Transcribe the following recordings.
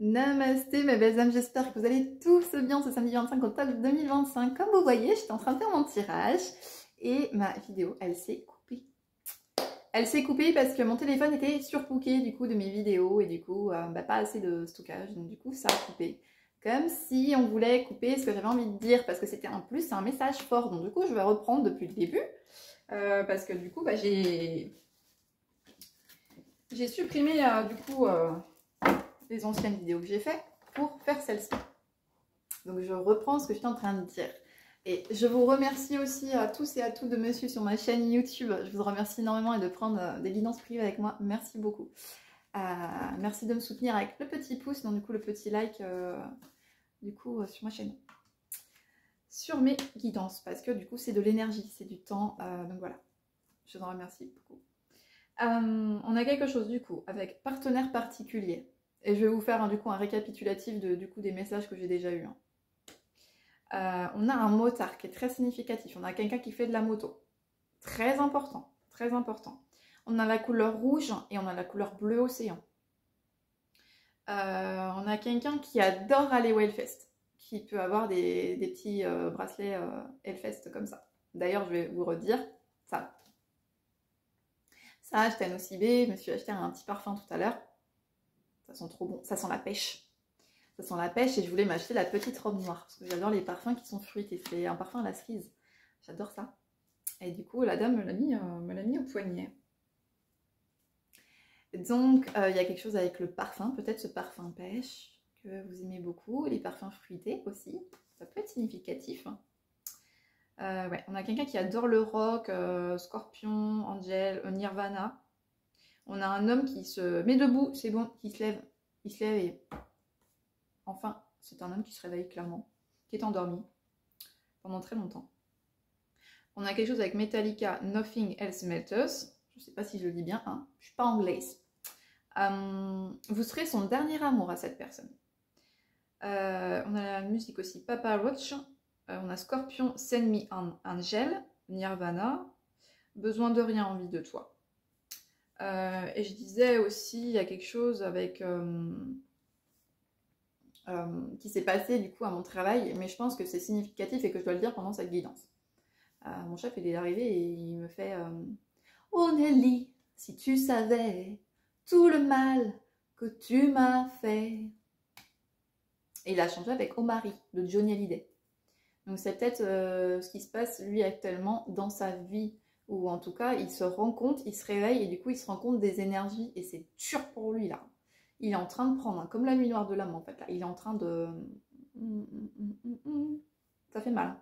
Namasté mes belles âmes, j'espère que vous allez tous bien ce samedi 25 octobre 2025. Comme vous voyez, j'étais en train de faire mon tirage et ma vidéo, elle s'est coupée. Elle s'est coupée parce que mon téléphone était surbooké du coup de mes vidéos et du coup pas assez de stockage, donc du coup ça a coupé. Comme si on voulait couper ce que j'avais envie de dire parce que c'était en plus un message fort, donc du coup je vais reprendre depuis le début parce que du coup j'ai supprimé les anciennes vidéos que j'ai faites pour faire celle-ci. Donc je reprends ce que j'étais en train de dire. Et je vous remercie aussi à tous et à toutes de me suivre sur ma chaîne YouTube. Je vous remercie énormément et de prendre des guidances privées avec moi. Merci beaucoup. Merci de me soutenir avec le petit pouce, donc du coup le petit like sur ma chaîne. Sur mes guidances, parce que du coup c'est de l'énergie, c'est du temps. Donc voilà, je vous en remercie beaucoup. On a quelque chose du coup avec partenaire particulier. Et je vais vous faire du coup un récapitulatif des messages que j'ai déjà eus. On a un motard qui est très significatif. On a quelqu'un qui fait de la moto. Très important, très important. On a la couleur rouge et on a la couleur bleu océan. On a quelqu'un qui adore aller au Hellfest, qui peut avoir des petits bracelets Hellfest comme ça. D'ailleurs, je vais vous redire ça. Ça, j'étais à Nocibé, je me suis acheté un petit parfum tout à l'heure. Ça sent trop bon, ça sent la pêche. Ça sent la pêche et je voulais m'acheter la petite robe noire parce que j'adore les parfums qui sont fruités. C'est un parfum à la cerise. J'adore ça. Et du coup, la dame me l'a mis au poignet. Donc, il y a quelque chose avec le parfum. Peut-être ce parfum pêche que vous aimez beaucoup. Les parfums fruités aussi. Ça peut être significatif. Ouais, on a quelqu'un qui adore le rock, Scorpion, Angel, Nirvana. On a un homme qui se met debout, c'est bon, qui se lève. Il se lève et... Enfin, c'est un homme qui se réveille clairement, qui est endormi pendant très longtemps. On a quelque chose avec Metallica, Nothing Else Matters. Je ne sais pas si je le dis bien, hein. Je ne suis pas anglaise. Vous serez son dernier amour à cette personne. On a la musique aussi, Papa Roach. On a Scorpion, Send Me an Angel, Nirvana, Besoin de rien, envie de toi. Et je disais aussi, il y a quelque chose avec... qui s'est passé du coup à mon travail, mais je pense que c'est significatif et que je dois le dire pendant cette guidance. Mon chef il est arrivé et il me fait Oh Nelly, si tu savais tout le mal que tu m'as fait. Et il a changé avec Oh Marie de Johnny Hallyday. Donc c'est peut-être ce qui se passe lui actuellement dans sa vie, ou en tout cas il se rend compte, il se réveille et du coup il se rend compte des énergies et c'est dur pour lui là. Il est en train de prendre, comme la nuit noire de l'âme en fait là, il est en train de... Ça fait mal.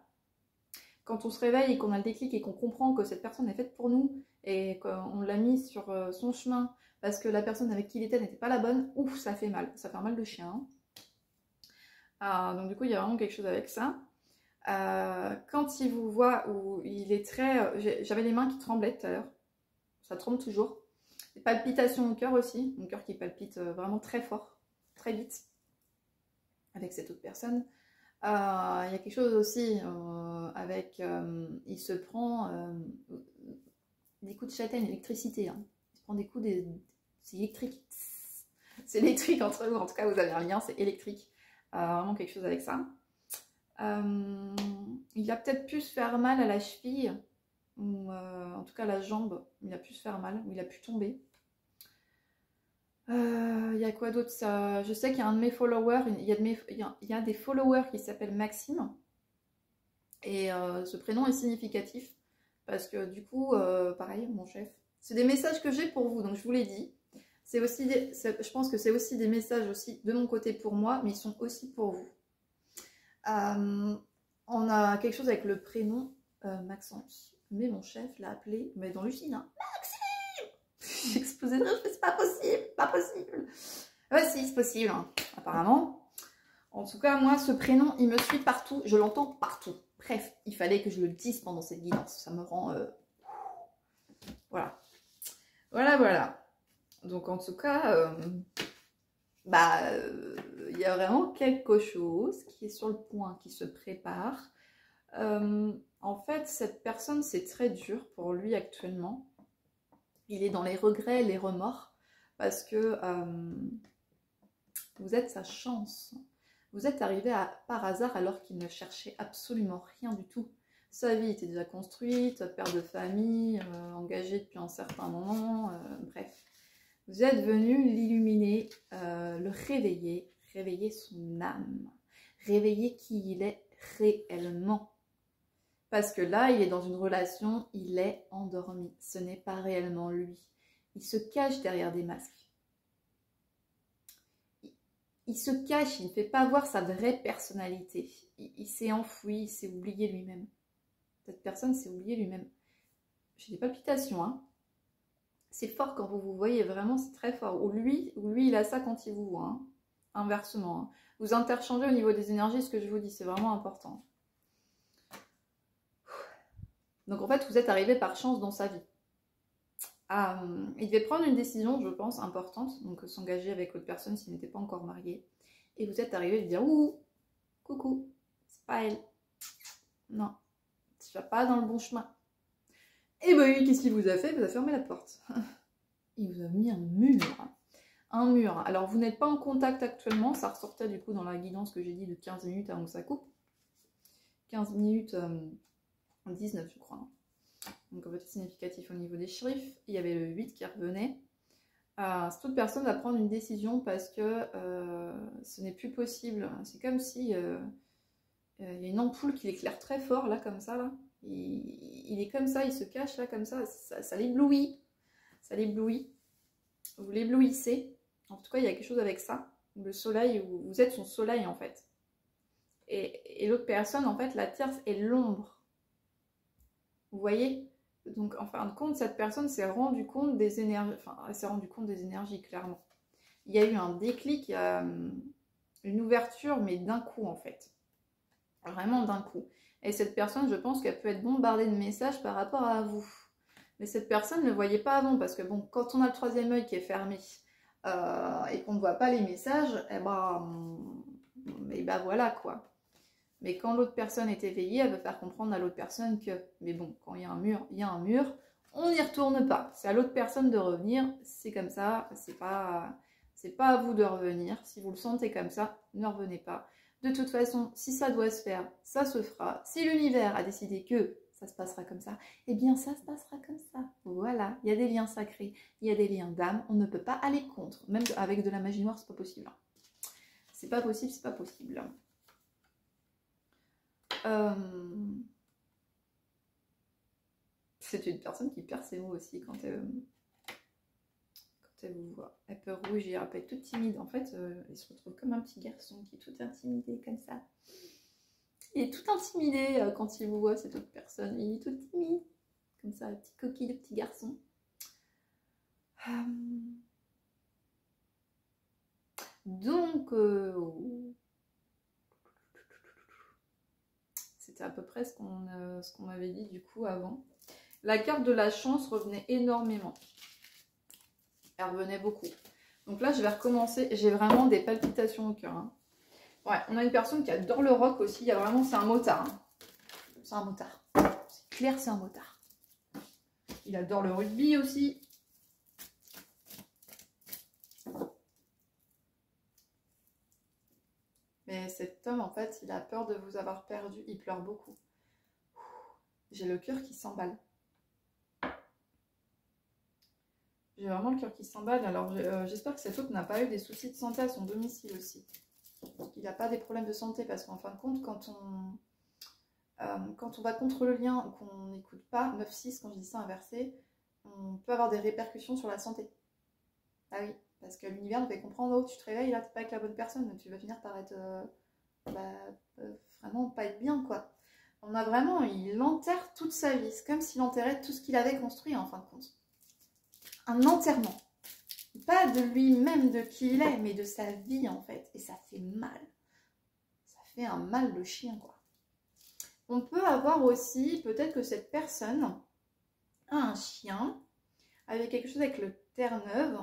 Quand on se réveille et qu'on a le déclic et qu'on comprend que cette personne est faite pour nous et qu'on l'a mis sur son chemin parce que la personne avec qui il était n'était pas la bonne, ouf, ça fait mal. Ça fait un mal de chien. Donc du coup, il y a vraiment quelque chose avec ça. Quand il vous voit, où il est très... J'avais les mains qui tremblaient tout à l'heure. Ça tremble toujours. Des palpitations au cœur aussi. Mon cœur qui palpite vraiment très fort, très vite. Avec cette autre personne. Il y a quelque chose aussi avec... il se prend des coups de châtaigne, l'électricité. Hein. Il se prend des coups de... C'est électrique. C'est électrique entre vous. En tout cas, vous avez un lien, c'est électrique. Vraiment quelque chose avec ça. Il a peut-être pu se faire mal à la cheville. Ou en tout cas à la jambe. Il a pu se faire mal. Ou il a pu tomber. Il y a quoi d'autre? Je sais qu'il y a un de mes followers, il y a des followers qui s'appellent Maxime. Et ce prénom est significatif. Parce que du coup, pareil, mon chef. C'est des messages que j'ai pour vous, donc je vous l'ai dit. C'est aussi je pense que c'est aussi des messages aussi de mon côté pour moi, mais ils sont aussi pour vous. On a quelque chose avec le prénom Maxence. Mais mon chef l'a appelé, mais dans Lucine, hein. Maxime! J'ai explosé de rire, je fais c'est pas possible, pas possible. Ouais, si, c'est possible, hein, apparemment. En tout cas, moi, ce prénom, il me suit partout, je l'entends partout. Bref, il fallait que je le dise pendant cette guidance, ça me rend... Voilà. Voilà. Donc, en tout cas, il y a vraiment quelque chose qui est sur le point, qui se prépare. En fait, cette personne, c'est très dur pour lui actuellement. Il est dans les regrets, les remords, parce que vous êtes sa chance. Vous êtes arrivé par hasard alors qu'il ne cherchait absolument rien du tout. Sa vie était déjà construite, père de famille, engagé depuis un certain moment, bref. Vous êtes venu l'illuminer, le réveiller, réveiller son âme, réveiller qui il est réellement. Parce que là, il est dans une relation, il est endormi. Ce n'est pas réellement lui. Il se cache derrière des masques. Il se cache, il ne fait pas voir sa vraie personnalité. Il s'est enfoui, il s'est oublié lui-même. Cette personne s'est oubliée lui-même. J'ai des palpitations, hein. C'est fort quand vous vous voyez, vraiment, c'est très fort. Ou lui, il a ça quand il vous voit, hein. Inversement. Hein. Vous interchangez au niveau des énergies, ce que je vous dis, c'est vraiment important. Donc en fait, vous êtes arrivé par chance dans sa vie. Il devait prendre une décision, je pense, importante, donc s'engager avec l'autre personne s'il n'était pas encore marié. Et vous êtes arrivé de dire, ouh, coucou, c'est pas elle. Non, tu vas pas dans le bon chemin. Et ben oui, qu'est-ce qu'il vous a fait? Il vous a fermé la porte. Il vous a mis un mur. Un mur. Alors, vous n'êtes pas en contact actuellement. Ça ressortait du coup dans la guidance que j'ai dit de 15 minutes avant que ça coupe. 15 minutes 19, je crois. Donc, en fait, significatif au niveau des chiffres. Il y avait le 8 qui revenait. Cette autre personne va prendre une décision parce que ce n'est plus possible. C'est comme si il y a une ampoule qui l'éclaire très fort, là, comme ça, là. Il est comme ça, il se cache, là, comme ça l'éblouit. Ça l'éblouit. Vous l'éblouissez. En tout cas, il y a quelque chose avec ça. Le soleil, vous êtes son soleil, en fait. Et l'autre personne, en fait, la tierce est l'ombre. Vous voyez? Donc, en fin de compte, cette personne s'est rendu compte des énergies. Enfin, elle s'est rendu compte des énergies, clairement. Il y a eu un déclic, une ouverture, mais d'un coup, en fait. Vraiment d'un coup. Et cette personne, je pense qu'elle peut être bombardée de messages par rapport à vous. Mais cette personne ne le voyait pas avant, parce que bon, quand on a le troisième œil qui est fermé et qu'on ne voit pas les messages, eh ben voilà quoi. Mais quand l'autre personne est éveillée, elle veut faire comprendre à l'autre personne que, mais bon, quand il y a un mur, il y a un mur, on n'y retourne pas. C'est à l'autre personne de revenir, c'est comme ça, c'est pas à vous de revenir. Si vous le sentez comme ça, ne revenez pas. De toute façon, si ça doit se faire, ça se fera. Si l'univers a décidé que ça se passera comme ça, eh bien ça se passera comme ça. Voilà, il y a des liens sacrés, il y a des liens d'âme, on ne peut pas aller contre. Même avec de la magie noire, c'est pas possible. C'est pas possible, c'est pas possible. C'est une personne qui perd ses mots aussi quand elle vous voit. Elle peut rougir, elle peut être toute timide. En fait, elle se retrouve comme un petit garçon qui est tout intimidé comme ça. Il est tout intimidé quand il vous voit, cette autre personne. Il est tout timide, comme ça, un petit coquille de petit garçon. Donc, c'était à peu près ce qu'on m'avait dit du coup avant. La carte de la chance revenait énormément. Elle revenait beaucoup. Donc là, je vais recommencer. J'ai vraiment des palpitations au cœur. Hein. Ouais, on a une personne qui adore le rock aussi. Il y a vraiment, c'est un motard. Hein. C'est un motard. C'est clair, c'est un motard. Il adore le rugby aussi. Mais cet homme, en fait, il a peur de vous avoir perdu. Il pleure beaucoup. J'ai le cœur qui s'emballe. J'ai vraiment le cœur qui s'emballe. Alors, j'espère que cet autre n'a pas eu des soucis de santé à son domicile aussi. Il n'a pas des problèmes de santé parce qu'en fin de compte, quand on va contre le lien ou qu'on n'écoute pas, 9-6, quand je dis ça inversé, on peut avoir des répercussions sur la santé. Ah oui, parce que l'univers nous fait comprendre, oh, tu te réveilles, là, t'es pas avec la bonne personne, tu vas finir par être vraiment pas être bien, quoi. On a vraiment, il enterre toute sa vie. C'est comme s'il enterrait tout ce qu'il avait construit, en fin de compte. Un enterrement. Pas de lui-même, de qui il est, mais de sa vie, en fait. Et ça fait mal. Ça fait un mal de chien, quoi. On peut avoir aussi, peut-être que cette personne a un chien, avec quelque chose avec le Terre-Neuve.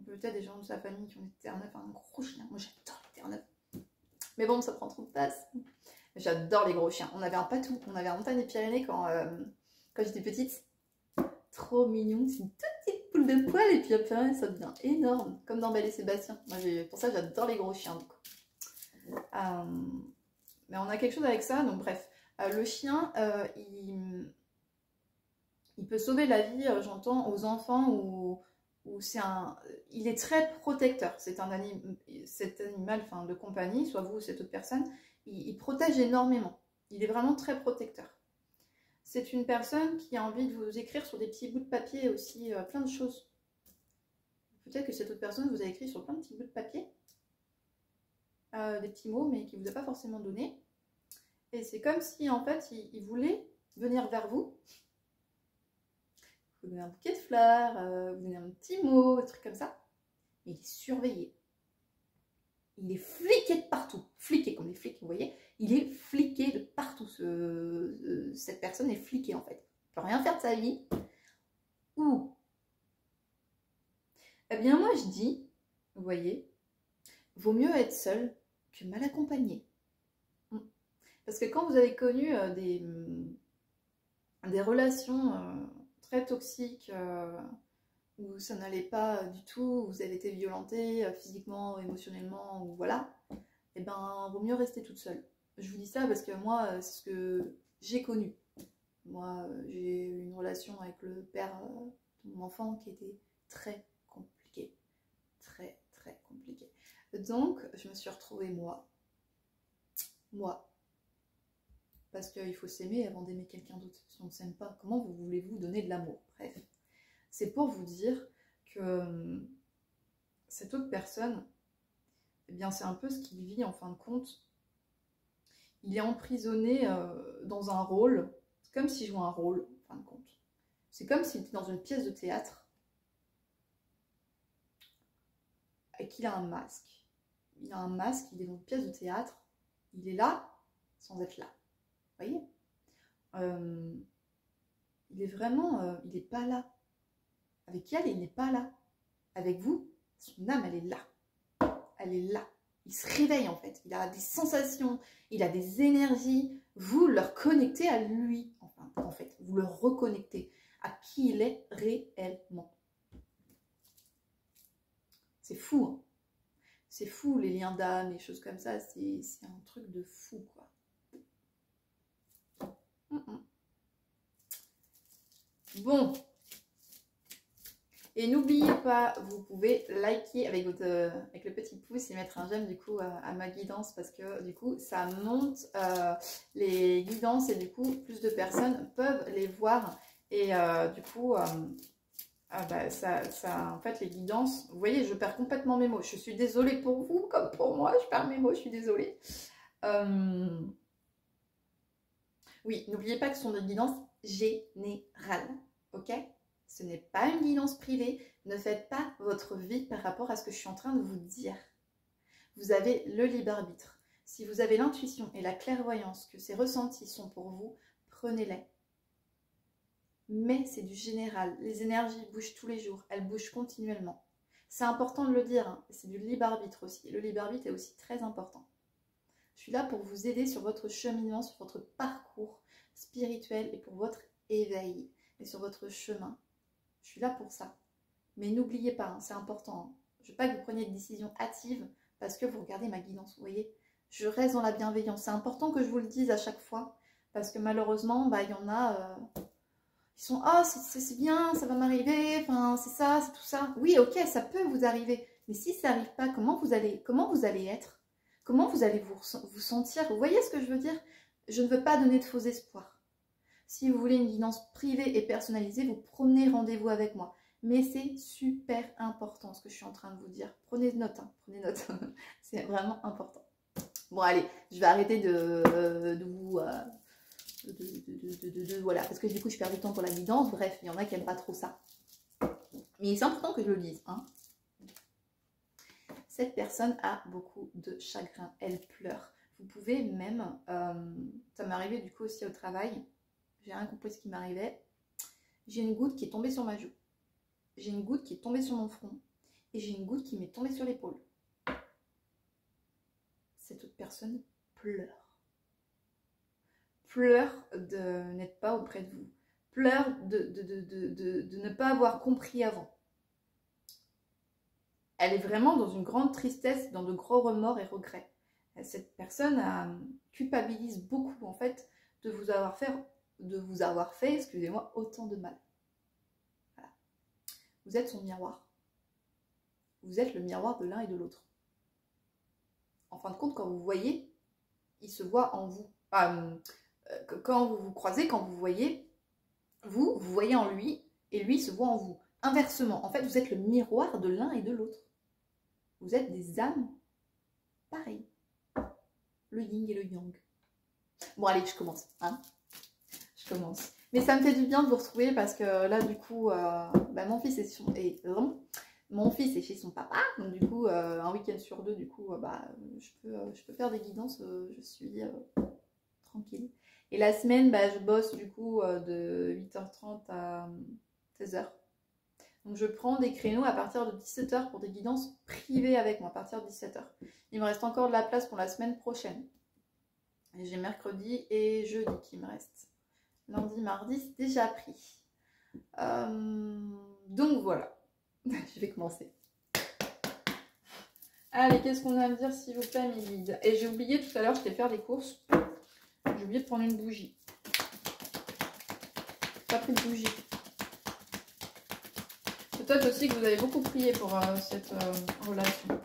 Peut-être des gens de sa famille qui ont des Terre-Neuve, un gros chien. Moi, j'adore les Terre-Neuve. Mais bon, ça prend trop de place. J'adore les gros chiens. On avait un patou. On avait un montagne des Pyrénées quand j'étais petite. Trop mignon. C'est une toute petite poule boule de poil et puis après ça devient énorme, comme dans Belle et Sébastien. Moi, pour ça, j'adore les gros chiens. Mais on a quelque chose avec ça, donc bref. Le chien, il peut sauver la vie, j'entends, aux enfants ou il est très protecteur. Cet animal, enfin, de compagnie, soit vous ou cette autre personne, il protège énormément. Il est vraiment très protecteur. C'est une personne qui a envie de vous écrire sur des petits bouts de papier aussi, plein de choses. Peut-être que cette autre personne vous a écrit sur plein de petits bouts de papier, des petits mots, mais qui ne vous a pas forcément donné. Et c'est comme si, en fait, il voulait venir vers vous. Vous donner un bouquet de fleurs, vous donner un petit mot, un truc comme ça. Mais il est surveillé. Il est fliqué de partout. Fliqué, comme les flics, vous voyez. Il est fliqué de partout. Cette personne est fliquée, en fait. Il ne peut rien faire de sa vie. Ou, eh bien, moi, je dis, vous voyez, vaut mieux être seul que mal accompagné. Parce que quand vous avez connu des relations très toxiques, où ça n'allait pas du tout, vous avez été violenté physiquement, émotionnellement, ou voilà, et ben vaut mieux rester toute seule. Je vous dis ça parce que moi, c'est ce que j'ai connu. Moi, j'ai eu une relation avec le père de mon enfant qui était très compliquée. Très, très compliquée. Donc, je me suis retrouvée moi. Parce qu'il faut s'aimer avant d'aimer quelqu'un d'autre. Si on ne s'aime pas, comment voulez-vous donner de l'amour? Bref. C'est pour vous dire que cette autre personne, eh bien c'est un peu ce qu'il vit en fin de compte. Il est emprisonné dans un rôle. C'est comme s'il jouait un rôle, en fin de compte. C'est comme s'il était dans une pièce de théâtre et qu'il a un masque. Il a un masque, il est dans une pièce de théâtre. Il est là sans être là. Vous voyez, il est vraiment, il n'est pas là. Avec elle, il n'est pas là. Avec vous, son âme, elle est là. Elle est là. Il se réveille en fait. Il a des sensations, il a des énergies. Vous le connectez à lui, enfin, en fait. Vous le reconnectez à qui il est réellement. C'est fou, hein. C'est fou, les liens d'âme, les choses comme ça. C'est un truc de fou, quoi. Bon, et n'oubliez pas, vous pouvez liker avec le petit pouce et mettre un j'aime du coup à ma guidance parce que du coup ça monte les guidances et du coup plus de personnes peuvent les voir et du coup ça en fait les guidances, vous voyez je perds complètement mes mots, je suis désolée pour vous comme pour moi, je perds mes mots, je suis désolée. Oui, n'oubliez pas que ce sont des guidances générales, ok? Ce n'est pas une guidance privée. Ne faites pas votre vie par rapport à ce que je suis en train de vous dire. Vous avez le libre arbitre. Si vous avez l'intuition et la clairvoyance que ces ressentis sont pour vous, prenez-les. Mais c'est du général. Les énergies bougent tous les jours. Elles bougent continuellement. C'est important de le dire. Hein. C'est du libre arbitre aussi. Le libre arbitre est aussi très important. Je suis là pour vous aider sur votre cheminement, sur votre parcours spirituel et pour votre éveil et sur votre chemin. Je suis là pour ça. Mais n'oubliez pas, hein, c'est important. Hein. Je ne veux pas que vous preniez de décisions hâtives parce que vous regardez ma guidance. Vous voyez, je reste dans la bienveillance. C'est important que je vous le dise à chaque fois parce que malheureusement, il y en a qui sont « Oh, c'est bien, ça va m'arriver, enfin, c'est ça, c'est tout ça. » Oui, ok, ça peut vous arriver. Mais si ça n'arrive pas, comment vous allez être? Comment vous allez vous sentir? Vous voyez ce que je veux dire? Je ne veux pas donner de faux espoirs. Si vous voulez une guidance privée et personnalisée, vous prenez rendez-vous avec moi. Mais c'est super important ce que je suis en train de vous dire. Prenez note, hein, prenez note. C'est vraiment important. Bon, allez, je vais arrêter de vous... voilà, parce que du coup, je perds du temps pour la guidance. Bref, il y en a qui n'aiment pas trop ça. Mais c'est important que je le dise. Hein. Cette personne a beaucoup de chagrin. Elle pleure. Vous pouvez même... ça m'est arrivé du coup aussi au travail. J'ai rien compris ce qui m'arrivait. J'ai une goutte qui est tombée sur ma joue. J'ai une goutte qui est tombée sur mon front. Et j'ai une goutte qui m'est tombée sur l'épaule. Cette autre personne pleure. Pleure de n'être pas auprès de vous. Pleure de ne pas avoir compris avant. elle est vraiment dans une grande tristesse, dans de gros remords et regrets. Cette personne culpabilise beaucoup en fait de vous avoir fait, excusez-moi, autant de mal. Voilà. Vous êtes son miroir. Vous êtes le miroir de l'un et de l'autre. En fin de compte, quand vous voyez, il se voit en vous. Quand vous vous croisez, quand vous voyez, vous voyez en lui et lui se voit en vous. Inversement, en fait, vous êtes le miroir de l'un et de l'autre. Vous êtes des âmes pareilles. Le yin et le yang. Bon, allez, je commence. Hein, je commence. Mais ça me fait du bien de vous retrouver parce que là, du coup, mon fils mon fils est chez son papa. Donc, du coup, un week-end sur deux, du coup, je peux faire des guidances. Je suis tranquille. Et la semaine, je bosse du coup de 8h30 à 16h. Donc je prends des créneaux à partir de 17h pour des guidances privées avec moi, à partir de 17h. Il me reste encore de la place pour la semaine prochaine. J'ai mercredi et jeudi qui me reste. Lundi, mardi, c'est déjà pris. Donc voilà, je vais commencer. Allez, qu'est-ce qu'on a à me dire s'il vous plaît, mes guides? Et j'ai oublié tout à l'heure, je vais faire des courses. J'ai oublié de prendre une bougie. Pas pris de bougie. Peut-être aussi que vous avez beaucoup prié pour cette relation.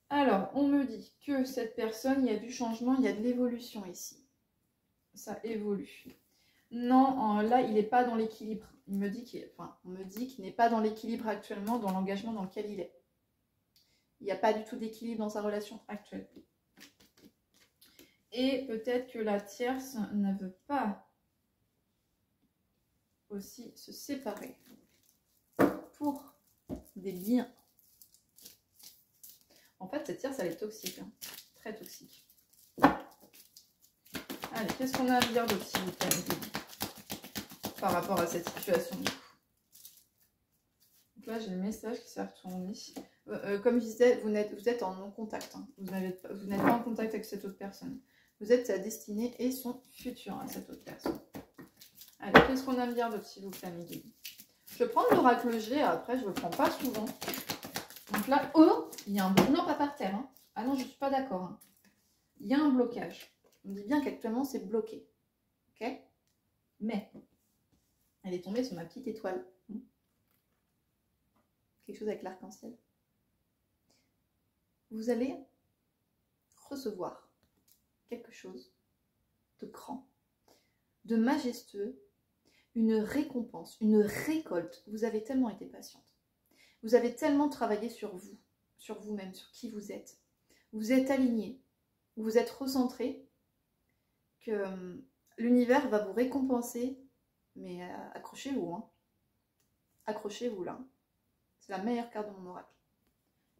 Alors, on me dit que cette personne, il y a du changement, il y a de l'évolution ici. Ça évolue. Non, là, il n'est pas dans l'équilibre. On me dit qu'il n'est pas dans l'équilibre actuellement, dans l'engagement dans lequel il est. Il n'y a pas du tout d'équilibre dans sa relation actuelle. Et peut-être que la tierce ne veut pas aussi se séparer pour des biens. En fait, cette tierce, elle est toxique, hein. Très toxique. Allez, qu'est-ce qu'on a à dire d'autre, s'il vous plaît, par rapport à cette situation du coup. Donc là, j'ai le message qui s'est retourné. Comme je disais, vous êtes en non-contact. Hein. Vous n'êtes pas en contact avec cette autre personne. Vous êtes sa destinée et son futur à cette autre personne. Allez, qu'est-ce qu'on a à me dire d'autre, s'il vous plaît, mes guides? Je vais prendre l'oracle G, après, je ne le prends pas souvent. Donc là, oh, il y a un blocage. Non, pas par terre. Hein. Ah non, je ne suis pas d'accord. Hein. Il y a un blocage. On me dit bien qu'actuellement, c'est bloqué. Ok? Mais, elle est tombée sur ma petite étoile. Quelque chose avec l'arc-en-ciel. Vous allez recevoir quelque chose de grand, de majestueux, une récompense, une récolte. Vous avez tellement été patiente. Vous avez tellement travaillé sur vous, sur vous-même, sur qui vous êtes. Vous êtes aligné, vous êtes recentré, que l'univers va vous récompenser. Mais accrochez-vous, hein. Accrochez-vous là. C'est la meilleure carte de mon oracle.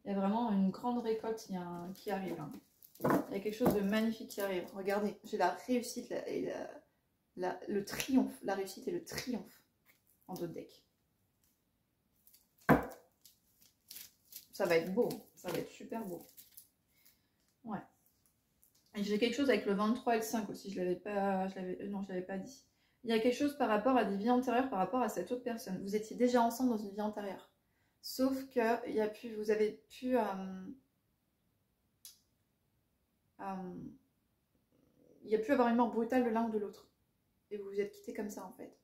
Il y a vraiment une grande récolte qui arrive. Hein. Il y a quelque chose de magnifique qui arrive. Regardez, j'ai la réussite et le triomphe. La réussite et le triomphe en dos de deck. Ça va être beau. Ça va être super beau. Ouais. Et j'ai quelque chose avec le 23 et le 5 aussi. Je l'avais pas dit. Il y a quelque chose par rapport à des vies antérieures, par rapport à cette autre personne. Vous étiez déjà ensemble dans une vie antérieure. Sauf que vous avez pu... il y a pu avoir une mort brutale de l'un ou de l'autre. Et vous vous êtes quittés comme ça, en fait.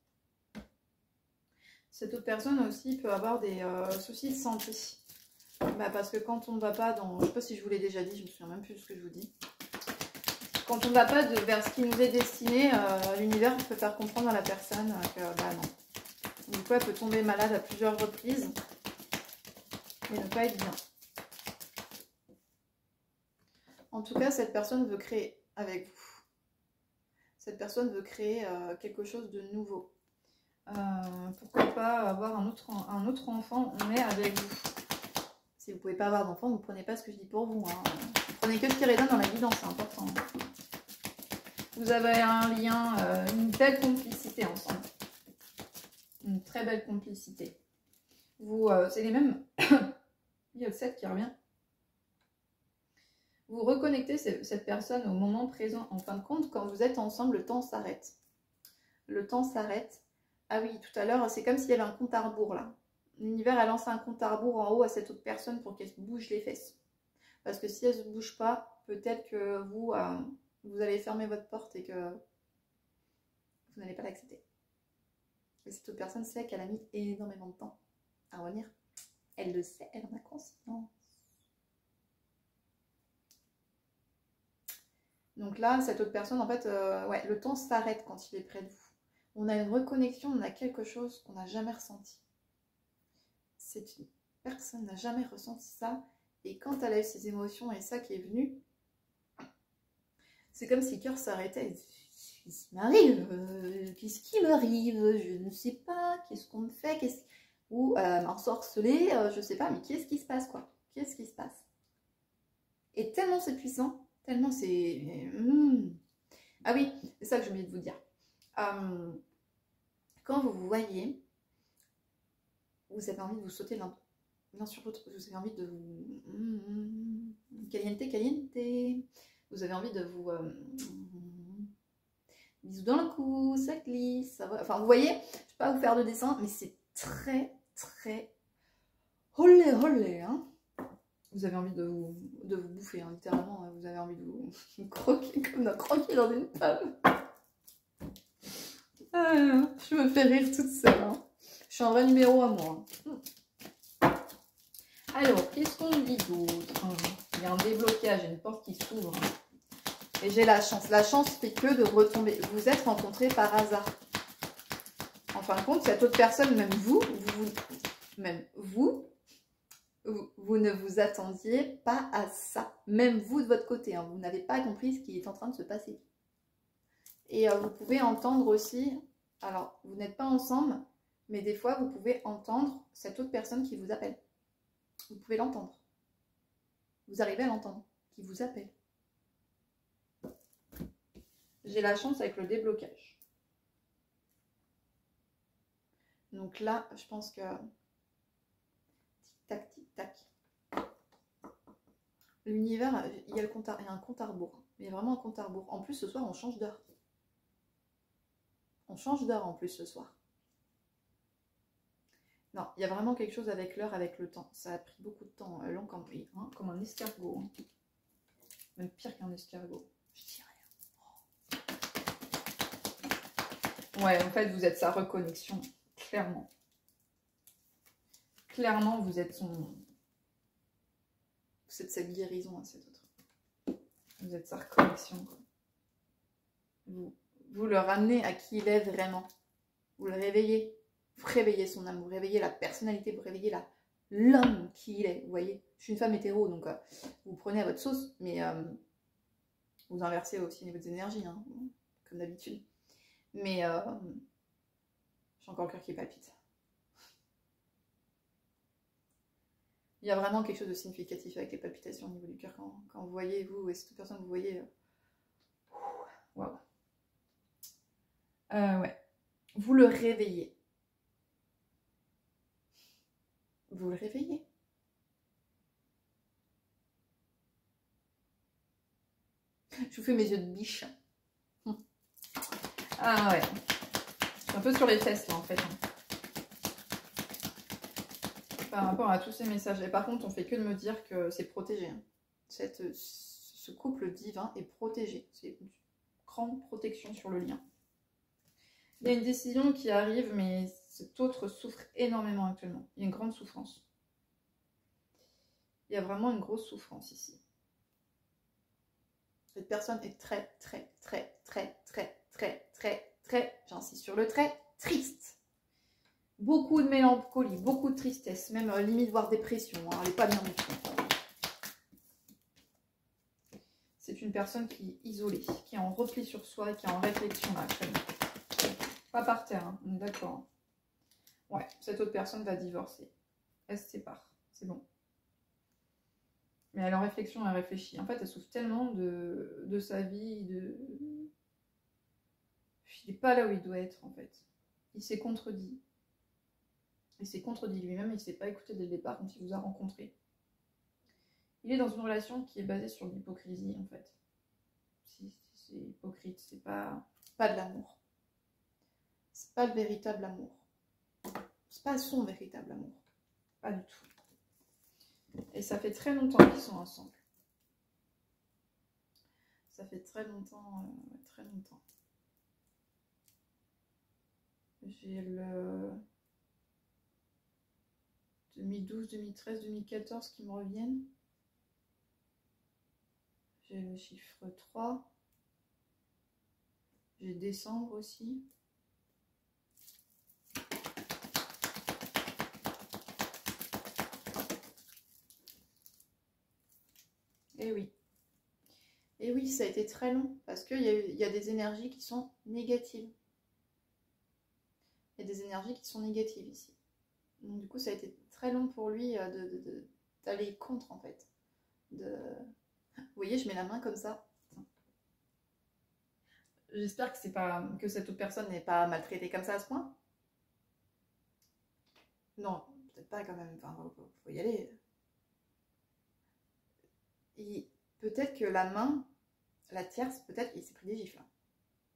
Cette autre personne aussi peut avoir des soucis de santé. Parce que quand on ne va pas dans... Je ne sais pas si je vous l'ai déjà dit, je ne me souviens même plus de ce que je vous dis. Quand on ne va pas vers ce qui nous est destiné, l'univers peut faire comprendre à la personne que non. Du coup, elle peut tomber malade à plusieurs reprises et ne pas être bien. En tout cas, cette personne veut créer avec vous. Cette personne veut créer quelque chose de nouveau. Pourquoi pas avoir un autre enfant, mais avec vous. Si vous ne pouvez pas avoir d'enfant, vous ne prenez pas ce que je dis pour vous. Hein. Vous prenez que ce qui résonne dans la guidance, c'est important. Vous avez un lien, une belle complicité ensemble. Une très belle complicité. C'est les mêmes... Il y a le 7 qui revient. Vous reconnectez cette personne au moment présent. En fin de compte, quand vous êtes ensemble, le temps s'arrête. Le temps s'arrête. Ah oui, tout à l'heure, c'est comme s'il y avait un compte à rebours là. L'univers a lancé un compte à rebours en haut à cette autre personne pour qu'elle se bouge les fesses. Parce que si elle ne se bouge pas, peut-être que vous, vous allez fermer votre porte et que vous n'allez pas l'accepter. Et cette autre personne sait qu'elle a mis énormément de temps à revenir. Elle le sait, elle en a conscience. Donc là, cette autre personne, en fait, ouais, le temps s'arrête quand il est près de vous. On a une reconnexion, on a quelque chose qu'on n'a jamais ressenti. Cette personne n'a jamais ressenti ça. Et quand elle a eu ses émotions et ça qui est venu, c'est comme si le cœur s'arrêtait. Qu'est-ce qui m'arrive? Qu'est-ce qui m'arrive? Je ne sais pas. Qu'est-ce qu'on me fait? Ou m'ensorceler, je ne sais pas. Mais qu'est-ce qui se passe, quoi? Qu'est-ce qui se passe? Et tellement c'est puissant, tellement c'est... Ah oui, c'est ça que j'ai oublié de vous dire. Quand vous vous voyez, vous avez envie de vous sauter l'un sur l'autre. Vous avez envie de vous... Caliente, caliente. Vous avez envie de vous... Bisous dans le cou, ça glisse. Ça va... Enfin, vous voyez, je ne vais pas vous faire de dessin, mais c'est très, très... Olé, olé, hein. Vous avez envie de vous bouffer, hein, littéralement. Vous avez envie de vous croquer comme d'un croquer dans une pomme. Je me fais rire toute seule. Hein. Je suis un vrai numéro à moi. Alors, qu'est-ce qu'on dit d'autre? Il y a un déblocage, une porte qui s'ouvre. Et j'ai la chance. La chance fait que de retomber. Vous êtes rencontrés par hasard. En fin de compte, cette autre personne, même vous ne vous attendiez pas à ça. Même vous de votre côté, hein, vous n'avez pas compris ce qui est en train de se passer. Et vous pouvez entendre aussi, alors vous n'êtes pas ensemble, mais des fois vous pouvez entendre cette autre personne qui vous appelle. Vous pouvez l'entendre. Vous arrivez à l'entendre, qui vous appelle. J'ai la chance avec le déblocage. Donc là, je pense que... Tic-tac, tic-tac. L'univers, il y a un compte à rebours. Il y a vraiment un compte à rebours. En plus, ce soir, on change d'heure. On change d'heure en plus ce soir. Non, il y a vraiment quelque chose avec l'heure, avec le temps. Ça a pris beaucoup de temps, long comme un escargot. Hein. Même pire qu'un escargot. Je dis rien. Oh. Ouais, en fait, vous êtes sa reconnexion, clairement. Clairement, vous êtes sa guérison à cet autre. Vous êtes sa reconnexion, quoi. Vous le ramenez à qui il est vraiment. Vous le réveillez. Vous réveillez son âme, vous réveillez la personnalité, vous réveillez l'homme qui il est. Vous voyez, je suis une femme hétéro, donc vous prenez à votre sauce, mais vous inversez aussi au niveau des énergies, hein, comme d'habitude. Mais j'ai encore le cœur qui palpite. Il y a vraiment quelque chose de significatif avec les palpitations au niveau du cœur quand vous voyez, vous et cette personne, vous voyez. Waouh. Ouais. Vous le réveillez. Vous le réveillez. Je vous fais mes yeux de biche. Ah ouais. Je suis un peu sur les fesses là en fait. Par rapport à tous ces messages. Et par contre, on fait que de me dire que c'est protégé. Hein. Ce couple divin est protégé. C'est une grande protection sur le lien. Il y a une décision qui arrive, mais cet autre souffre énormément actuellement. Il y a une grande souffrance. Il y a vraiment une grosse souffrance ici. Cette personne est très, j'insiste sur le très, triste. Beaucoup de mélancolie, beaucoup de tristesse, même limite voire dépression. Hein, elle n'est pas bien du tout. C'est une personne qui est isolée, qui est en repli sur soi et qui est en réflexion là, actuellement. Pas par terre, hein, on est d'accord. Ouais, cette autre personne va divorcer. Elle se sépare, c'est bon. Mais elle est en réflexion, elle réfléchit. En fait, elle souffre tellement de sa vie, il n'est pas là où il doit être, en fait. Il s'est contredit. Il s'est contredit lui-même, il ne s'est pas écouté dès le départ quand il vous a rencontré. Il est dans une relation qui est basée sur l'hypocrisie, en fait. C'est hypocrite, c'est pas de l'amour. C'est pas le véritable amour. C'est pas son véritable amour. Pas du tout. Et ça fait très longtemps qu'ils sont ensemble. Ça fait très longtemps, très longtemps. J'ai le 2012, 2013, 2014 qui me reviennent. J'ai le chiffre 3. J'ai décembre aussi. Et oui. Et oui, ça a été très long parce qu'il y a des énergies qui sont négatives. Il y a des énergies qui sont négatives ici. Donc du coup, ça a été très long pour lui d'aller contre en fait. Vous voyez, je mets la main comme ça. J'espère que cette autre personne n'est pas maltraitée comme ça à ce point. Non, peut-être pas quand même. Enfin, faut y aller. Peut-être que la main, la tierce, peut-être il s'est pris des gifles.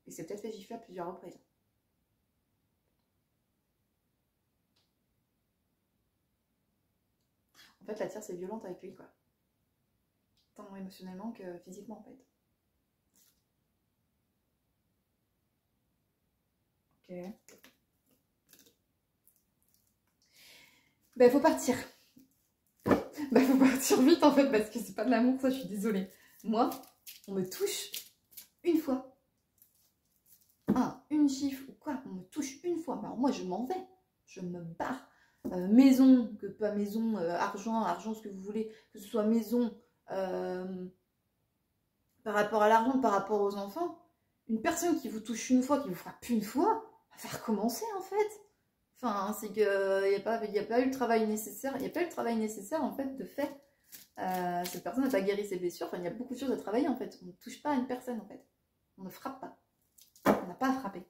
Il s'est peut-être fait gifler à plusieurs reprises. En fait, la tierce est violente avec lui, quoi. Tant émotionnellement que physiquement, en fait. Ok. Ben, faut partir. Ben, faut partir vite, en fait, parce que c'est pas de l'amour, ça, je suis désolée. Moi, on me touche une fois. Une gifle ou quoi, on me touche une fois. Alors moi, je m'en vais. Je me barre. Maison, que pas maison, argent, ce que vous voulez, que ce soit maison, par rapport à l'argent, par rapport aux enfants, une personne qui vous touche une fois, qui vous frappe une fois, va faire recommencer en fait. Enfin, c'est qu'il n'y a pas eu le travail nécessaire, il n'y a pas eu le travail nécessaire en fait de fait. Cette personne n'a pas guéri ses blessures, enfin il y a beaucoup de choses à travailler en fait. On ne touche pas à une personne en fait. On ne frappe pas. On n'a pas à frapper.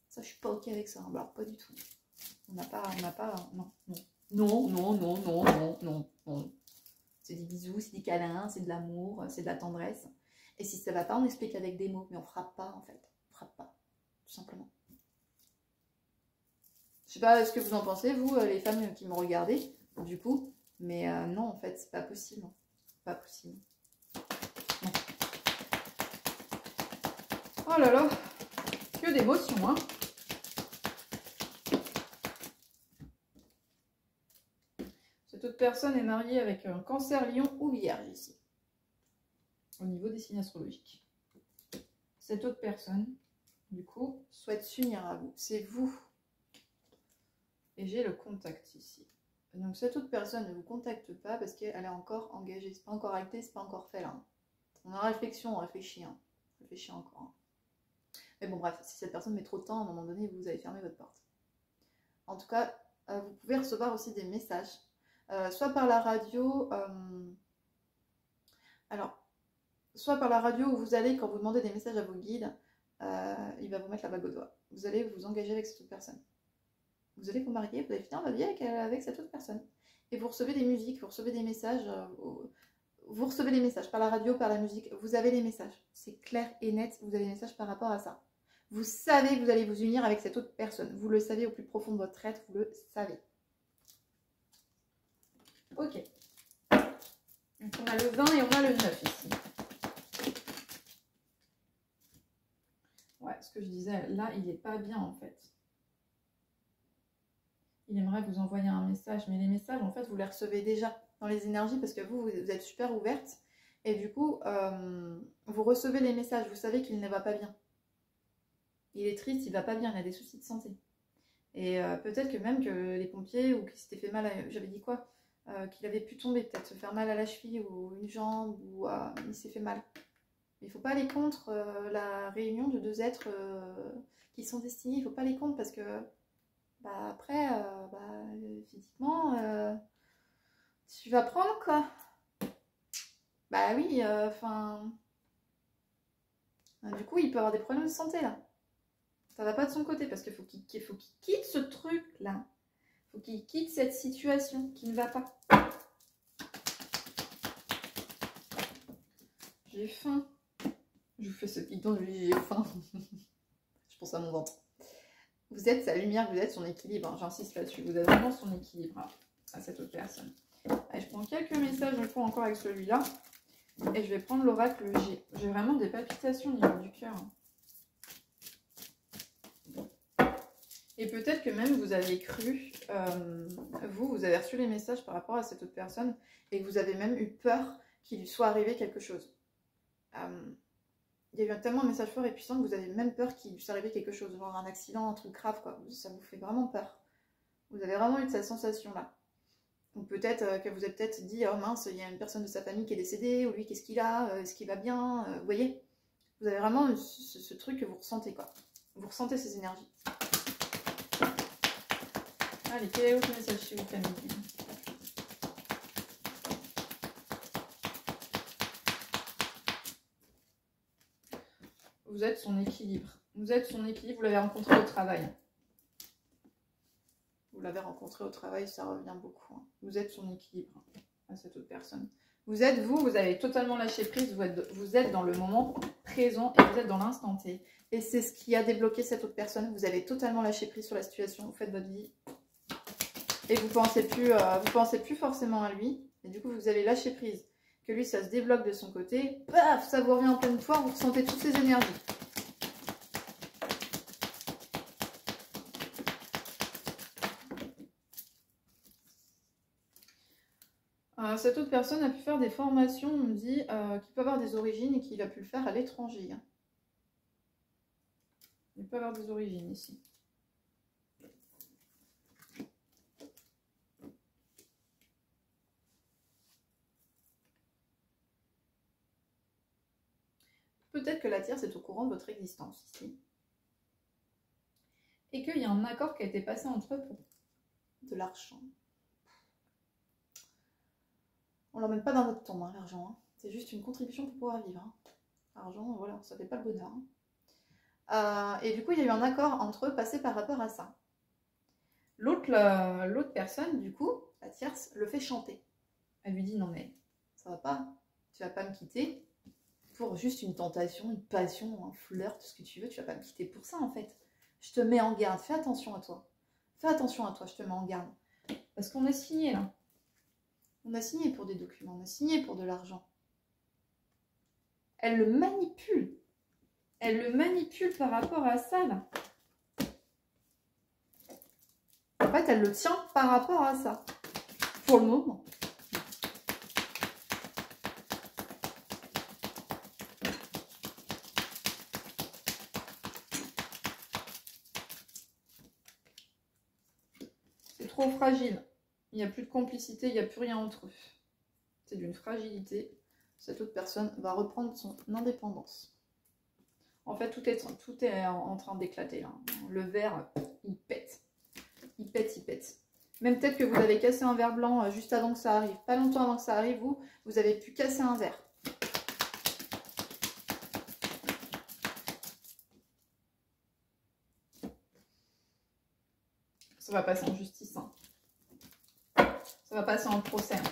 Ça, je suis pas ok avec ça. Alors, pas du tout. On n'a pas, non, non. C'est des bisous, c'est des câlins, c'est de l'amour, c'est de la tendresse. Et si ça va pas, on explique avec des mots, mais on frappe pas en fait. On frappe pas, tout simplement. Je sais pas ce que vous en pensez, vous, les femmes qui me regardez, du coup. Mais non, en fait, c'est pas possible. Pas possible. Non. Oh là là, que d'émotions, hein. Cette autre personne est mariée avec un cancer, lion ou vierge ici. Au niveau des signes astrologiques. Cette autre personne, du coup, souhaite s'unir à vous. C'est vous. Et j'ai le contact ici. Donc cette autre personne ne vous contacte pas parce qu'elle est encore engagée. C'est pas encore acté, c'est pas encore fait là. On est en réflexion, on réfléchit. Hein. On réfléchit encore. Hein. Mais bon bref, si cette personne met trop de temps, à un moment donné, vous allez fermer votre porte. En tout cas, vous pouvez recevoir aussi des messages. Soit par la radio, soit par la radio où vous allez, quand vous demandez des messages à vos guides, il va vous mettre la bague au doigt. Vous allez vous engager avec cette autre personne. Vous allez vous marier, vous allez finir votre vie avec cette autre personne. Et vous recevez des musiques, vous recevez des messages, vous recevez les messages par la radio, par la musique, vous avez les messages. C'est clair et net, vous avez les messages par rapport à ça. Vous savez que vous allez vous unir avec cette autre personne. Vous le savez au plus profond de votre être, vous le savez. Ok. Donc on a le 20 et on a le 9 ici. Ouais, ce que je disais, là, il n'est pas bien en fait. Il aimerait vous envoyer un message, mais les messages, en fait, vous les recevez déjà dans les énergies parce que vous êtes super ouverte. Et du coup, vous recevez les messages, vous savez qu'il ne va pas bien. Il est triste, il ne va pas bien, il a des soucis de santé. Et peut-être que même que les pompiers, ou qu'il s'était fait mal, j'avais dit quoi, qu'il avait pu tomber, peut-être se faire mal à la cheville ou une jambe, ou il s'est fait mal. Il ne faut pas aller contre la réunion de deux êtres qui sont destinés, il ne faut pas aller contre parce que bah, après, physiquement, tu vas prendre quoi. Bah oui, enfin... du coup, il peut avoir des problèmes de santé là. Ça va pas de son côté parce qu'il faut qu'il quitte ce truc là. Il faut qu'il quitte cette situation qui ne va pas. J'ai faim. Je vous fais ce guidon, j'ai faim. Je pense à mon ventre. Vous êtes sa lumière, vous êtes son équilibre. Hein, j'insiste là-dessus. Vous êtes vraiment son équilibre hein, à cette autre personne. Allez, je prends quelques messages du coup encore avec celui-là. Et je vais prendre l'oracle G. J'ai vraiment des palpitations au niveau du cœur. Et peut-être que même vous avez cru, vous avez reçu les messages par rapport à cette autre personne et que vous avez même eu peur qu'il lui soit arrivé quelque chose. Il y a eu tellement un message fort et puissant que vous avez même peur qu'il lui soit arrivé quelque chose, genre un accident, un truc grave, quoi. Ça vous fait vraiment peur. Vous avez vraiment eu cette sensation-là. Ou peut-être que vous avez peut-être dit, oh mince, il y a une personne de sa famille qui est décédée, ou lui, qu'est-ce qu'il a, est-ce qu'il va bien, vous voyez. Vous avez vraiment ce truc que vous ressentez, quoi. Vous ressentez ces énergies. Allez, quel est l'autre message s'il vous plaît? Vous êtes son équilibre. Vous êtes son équilibre, vous l'avez rencontré au travail. Vous l'avez rencontré au travail, ça revient beaucoup. Hein. Vous êtes son équilibre à cette autre personne. Vous êtes vous avez totalement lâché prise, vous êtes dans le moment présent et vous êtes dans l'instant T. Et c'est ce qui a débloqué cette autre personne. Vous avez totalement lâché prise sur la situation, vous faites votre vie. Et vous pensez plus forcément à lui. Et du coup, vous avez lâché prise. Que lui, ça se débloque de son côté. Paf, ça vous revient en pleine poire, vous ressentez toutes ces énergies. Cette autre personne a pu faire des formations, on me dit, qui peut avoir des origines et qu'il a pu le faire à l'étranger. Hein. Il peut avoir des origines ici. Peut-être que la tierce est au courant de votre existence ici. Et qu'il y a un accord qui a été passé entre eux pour de l'argent. On ne l'emmène pas dans votre tombe, hein, l'argent. Hein. C'est juste une contribution pour pouvoir vivre. Hein. L'argent, voilà, ça ne fait pas le bonheur. Hein. Et du coup, il y a eu un accord entre eux passé par rapport à ça. L'autre personne, du coup, la tierce, le fait chanter. Elle lui dit, non mais, ça va pas. Tu vas pas me quitter pour juste une tentation, une passion, un flirt, tout ce que tu veux. Tu vas pas me quitter pour ça, en fait. Je te mets en garde. Fais attention à toi. Fais attention à toi, je te mets en garde. Parce qu'on a signé, là. On a signé pour des documents, on a signé pour de l'argent. Elle le manipule. Elle le manipule par rapport à ça, là. En fait, elle le tient par rapport à ça. Pour le moment. C'est trop fragile. Il n'y a plus de complicité, il n'y a plus rien entre eux. C'est d'une fragilité. Cette autre personne va reprendre son indépendance. En fait, tout est en train d'éclater là. Le verre, il pète. Il pète, il pète. Même peut-être que vous avez cassé un verre blanc juste avant que ça arrive. Pas longtemps avant que ça arrive, vous avez pu casser un verre. Ça va passer en justice. Hein. Ça va passer en procès. Hein.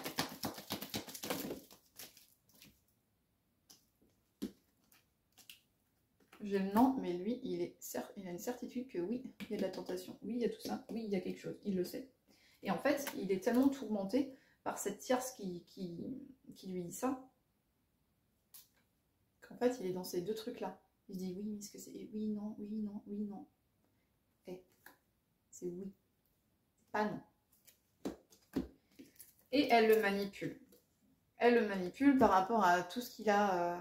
J'ai le non, mais lui, il a une certitude que oui, il y a de la tentation. Oui, il y a tout ça. Oui, il y a quelque chose. Il le sait. Et en fait, il est tellement tourmenté par cette tierce qui lui dit ça, qu'en fait, il est dans ces deux trucs-là. Il dit oui, mais est-ce que c'est oui, non, oui, non, oui, non. Eh, c'est oui. Pas non. Et elle le manipule. Elle le manipule par rapport à tout ce qu'il a,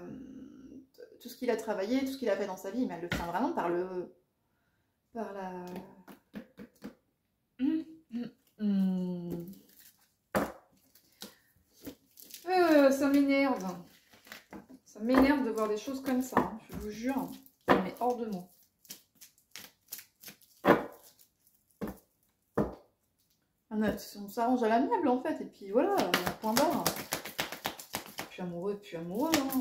travaillé, tout ce qu'il a fait dans sa vie, mais elle le tient vraiment par la... Ça m'énerve. Ça m'énerve de voir des choses comme ça. Hein. Je vous jure, ça m'est hors de moi. On s'arrange à l'amiable en fait, et puis voilà, point barre. Plus amoureux, plus amoureux. Hein.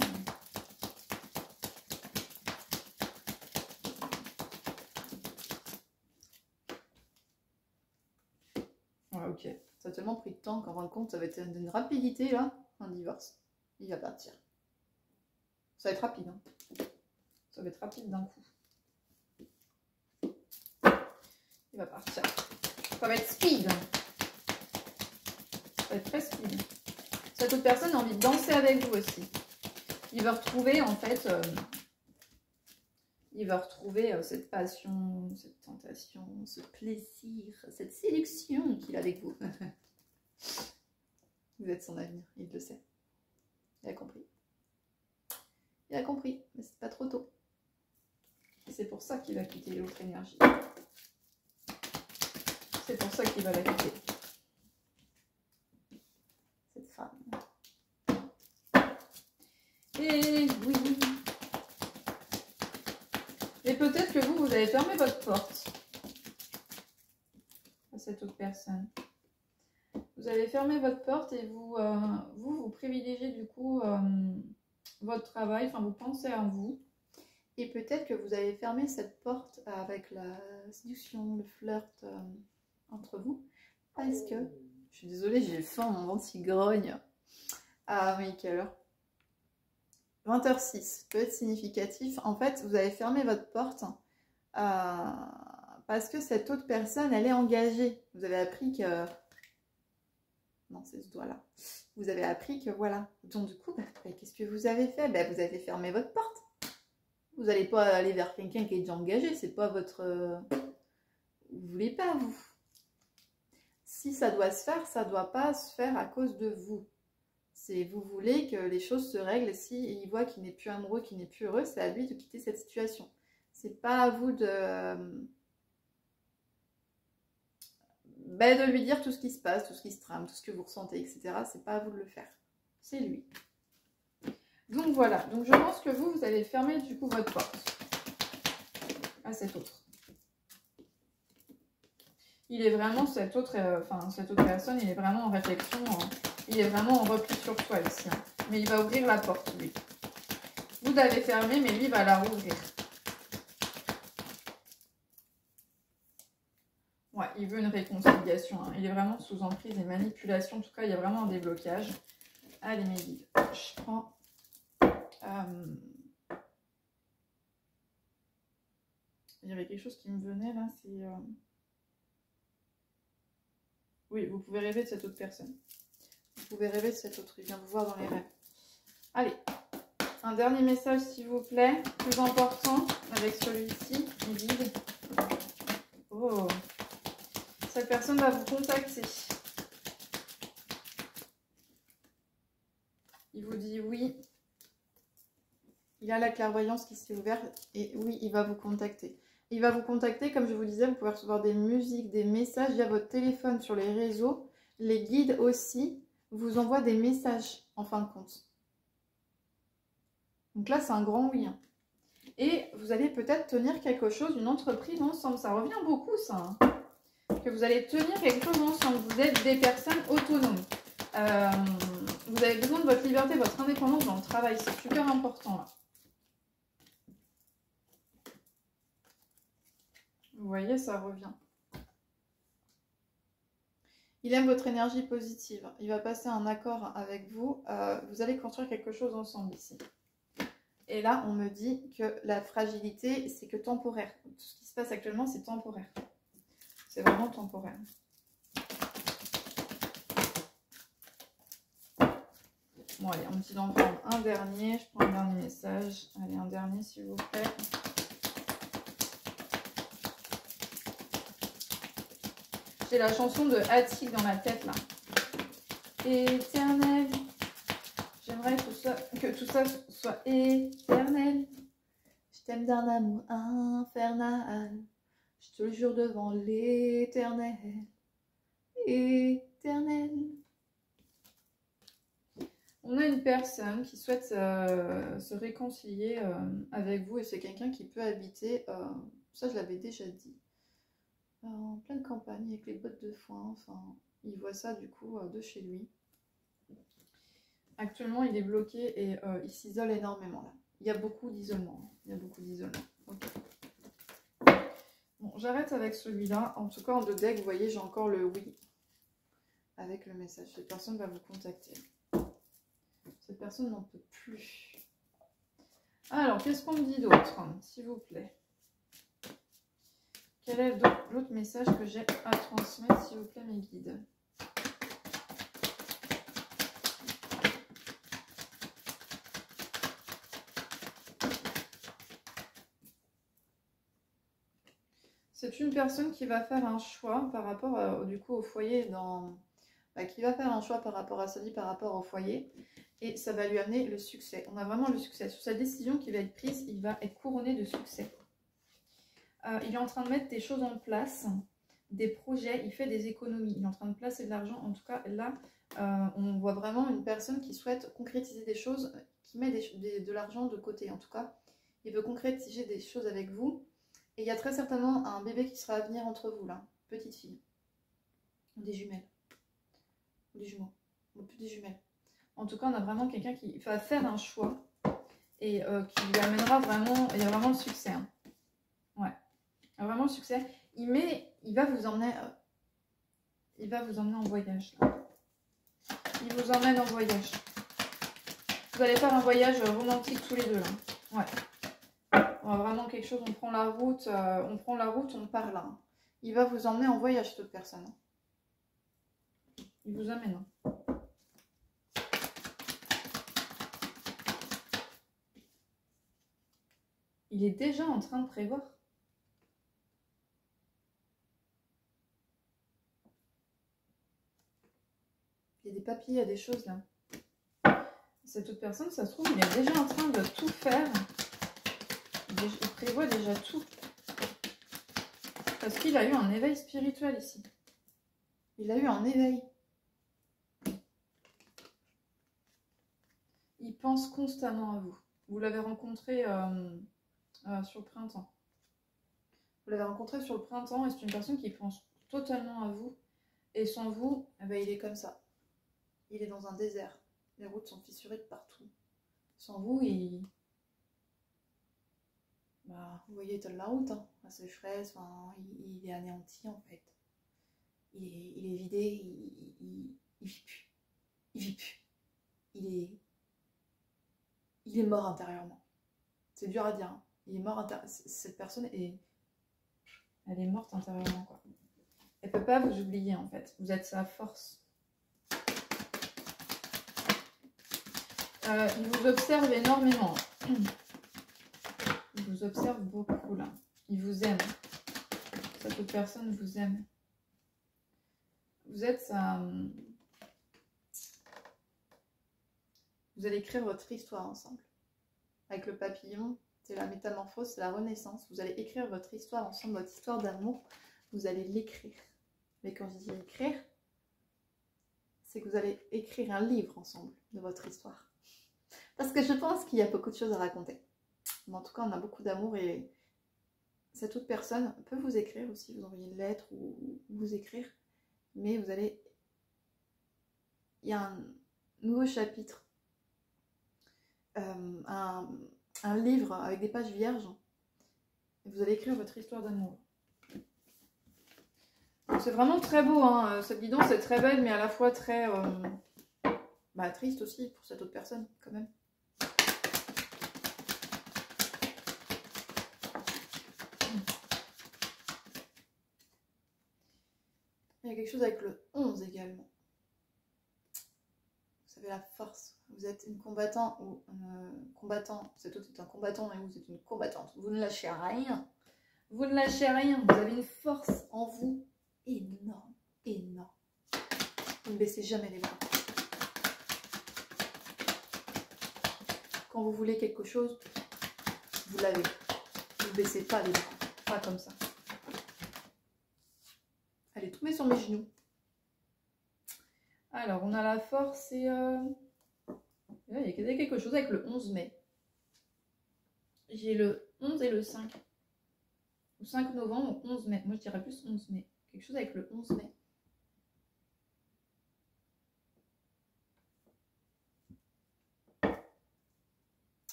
Ouais, ok. Ça a tellement pris de temps qu'en fin de compte, ça va être d'une rapidité là, un divorce. Il va partir. Ça va être rapide. Hein. Ça va être rapide d'un coup. Il va partir. Ça va être speed. Ça va être très speed. Cette autre personne a envie de danser avec vous aussi. Il va retrouver en fait... il va retrouver cette passion, cette tentation, ce plaisir, cette séduction qu'il a avec vous. Vous êtes son avenir, il le sait. Il a compris. Il a compris, mais c'est pas trop tôt. C'est pour ça qu'il va quitter l'autre énergie. C'est pour ça qu'il va la quitter. Cette femme. Et oui. Et peut-être que vous avez fermé votre porte à cette autre personne. Vous avez fermé votre porte et vous privilégiez du coup votre travail, enfin vous pensez à vous. Et peut-être que vous avez fermé cette porte avec la séduction, le flirt entre vous. Parce que, je suis désolée, j'ai faim, mon ventre il grogne. Ah oui, quelle heure? 20h06, peut être significatif. En fait, vous avez fermé votre porte parce que cette autre personne, elle est engagée. Vous avez appris que... Non, c'est ce doigt-là. Vous avez appris que voilà. Donc du coup, qu'est-ce que vous avez fait? Vous avez fermé votre porte. Vous n'allez pas aller vers quelqu'un qui est déjà engagé. C'est pas votre... Vous voulez pas, vous. Si ça doit se faire, ça doit pas se faire à cause de vous. C'est vous voulez que les choses se règlent. Si il voit qu'il n'est plus amoureux, qu'il n'est plus heureux, c'est à lui de quitter cette situation. C'est pas à vous de lui dire tout ce qui se passe, tout ce qui se trame, tout ce que vous ressentez, etc. C'est pas à vous de le faire. C'est lui. Donc voilà. Donc je pense que vous allez fermer du coup votre porte à cet autre. Il est vraiment cette autre personne, il est vraiment en réflexion, il est vraiment en repli sur soi ici. Hein. Mais il va ouvrir la porte, lui. Vous l'avez fermée, mais lui va la rouvrir. Ouais, il veut une réconciliation. Hein. Il est vraiment sous emprise et manipulation. En tout cas, il y a vraiment un déblocage. Allez, mes guides. Je prends... Il y avait quelque chose qui me venait là, c'est... Oui, vous pouvez rêver de cette autre personne. Vous pouvez rêver de cette autre. Il vient vous voir dans les rêves. Allez, un dernier message s'il vous plaît. Plus important avec celui-ci. Il guide. Oh. Cette personne va vous contacter. Il vous dit oui. Il a la clairvoyance qui s'est ouverte. Et oui, il va vous contacter. Il va vous contacter, comme je vous disais, vous pouvez recevoir des musiques, des messages via votre téléphone sur les réseaux. Les guides aussi vous envoient des messages en fin de compte. Donc là, c'est un grand oui. Hein. Et vous allez peut-être tenir quelque chose, une entreprise ensemble. Ça revient beaucoup, ça. Hein. Que vous allez tenir quelque chose ensemble. Vous êtes des personnes autonomes. Vous avez besoin de votre liberté, votre indépendance dans le travail. C'est super important, là. Vous voyez, ça revient. Il aime votre énergie positive. Il va passer un accord avec vous. Vous allez construire quelque chose ensemble ici. Et là, on me dit que la fragilité, c'est que temporaire. Tout ce qui se passe actuellement, c'est temporaire. C'est vraiment temporaire. Bon, allez, on me dit d'en prendre un dernier. Je prends un dernier message. Allez, un dernier, s'il vous plaît. J'ai la chanson de Attic dans la tête, là. Éternel. J'aimerais que tout ça soit éternel. Je t'aime d'un amour infernal. Je te le jure devant l'éternel. Éternel. On a une personne qui souhaite se réconcilier avec vous. Et c'est quelqu'un qui peut habiter, ça je l'avais déjà dit, en pleine campagne avec les bottes de foin. Enfin, il voit ça du coup de chez lui. Actuellement, il est bloqué et il s'isole énormément là. Il y a beaucoup d'isolement. Il y a beaucoup d'isolement. Ok. Bon, j'arrête avec celui-là. En tout cas, en 2 decks, vous voyez, j'ai encore le oui avec le message. Cette personne va vous contacter. Cette personne n'en peut plus. Alors, qu'est-ce qu'on me dit d'autre, s'il vous plaît? Quel est l'autre message que j'ai à transmettre, s'il vous plaît, mes guides? C'est une personne qui va faire un choix par rapport du coup au foyer, qui va faire un choix par rapport à sa vie, par rapport au foyer, et ça va lui amener le succès. On a vraiment le succès. Sur sa décision qui va être prise, il va être couronné de succès. Il est en train de mettre des choses en place, des projets, il fait des économies, il est en train de placer de l'argent. En tout cas, là, on voit vraiment une personne qui souhaite concrétiser des choses, qui met de l'argent de côté. En tout cas, il veut concrétiser des choses avec vous. Et il y a très certainement un bébé qui sera à venir entre vous, là. Petite fille. Ou des jumelles. Ou des jumeaux. Ou plus des jumelles. En tout cas, on a vraiment quelqu'un qui va faire un choix et qui lui amènera vraiment... Il y a vraiment le succès. Hein. Ouais. Il y a vraiment le succès. Il va vous emmener... il va vous emmener en voyage. Là. Il vous emmène en voyage. Vous allez faire un voyage romantique tous les deux, là. Ouais. Vraiment quelque chose, on prend la route, on part là. Il va vous emmener en voyage, cette personne. Il vous amène. Il est déjà en train de prévoir. Il y a des papiers, il y a des choses là. Cette autre personne, ça se trouve, il est déjà en train de tout faire. Il prévoit déjà tout. Parce qu'il a eu un éveil spirituel ici. Il a eu un éveil. Il pense constamment à vous. Vous l'avez rencontré sur le printemps. Vous l'avez rencontré sur le printemps et c'est une personne qui pense totalement à vous. Et sans vous, eh ben, il est comme ça. Il est dans un désert. Les routes sont fissurées de partout. Sans vous, vous voyez, il a de la route, hein. La sécheresse, il est anéanti en fait. Il est vidé, il vit plus. Il vit plus. Il est mort intérieurement. C'est dur à dire. Hein. Il est mort intérieurement. Cette personne elle est morte intérieurement, quoi. Elle peut pas vous oublier en fait. Vous êtes sa force. Il vous observe énormément. Il vous observe beaucoup là. Il vous aime. Cette autre personne vous aime. Vous êtes sa... Vous allez écrire votre histoire ensemble. Avec le papillon, c'est la métamorphose, c'est la renaissance. Vous allez écrire votre histoire ensemble, votre histoire d'amour. Vous allez l'écrire. Mais quand je dis écrire, c'est que vous allez écrire un livre ensemble de votre histoire. Parce que je pense qu'il y a beaucoup de choses à raconter. Mais en tout cas, on a beaucoup d'amour et cette autre personne peut vous écrire aussi, vous envoyer une lettre ou vous écrire. Mais vous allez... Il y a un nouveau chapitre, un livre avec des pages vierges. Et vous allez écrire votre histoire d'amour. C'est vraiment très beau, hein. Cette guidance est très belle, mais à la fois très triste aussi pour cette autre personne, quand même. Il y a quelque chose avec le 11 également. Vous avez la force. Vous êtes une combattant ou un combattant. Cet autre est un combattant et vous êtes une combattante. Vous ne lâchez rien. Vous ne lâchez rien. Vous avez une force en vous énorme. Énorme. Vous ne baissez jamais les bras. Quand vous voulez quelque chose, vous l'avez. Vous ne baissez pas les bras. Pas comme ça. Allez, tombez sur mes genoux. Alors, on a la force et... il y a quelque chose avec le 11 mai. J'ai le 11 et le 5. Ou 5 novembre ou 11 mai. Moi, je dirais plus 11 mai. Quelque chose avec le 11 mai.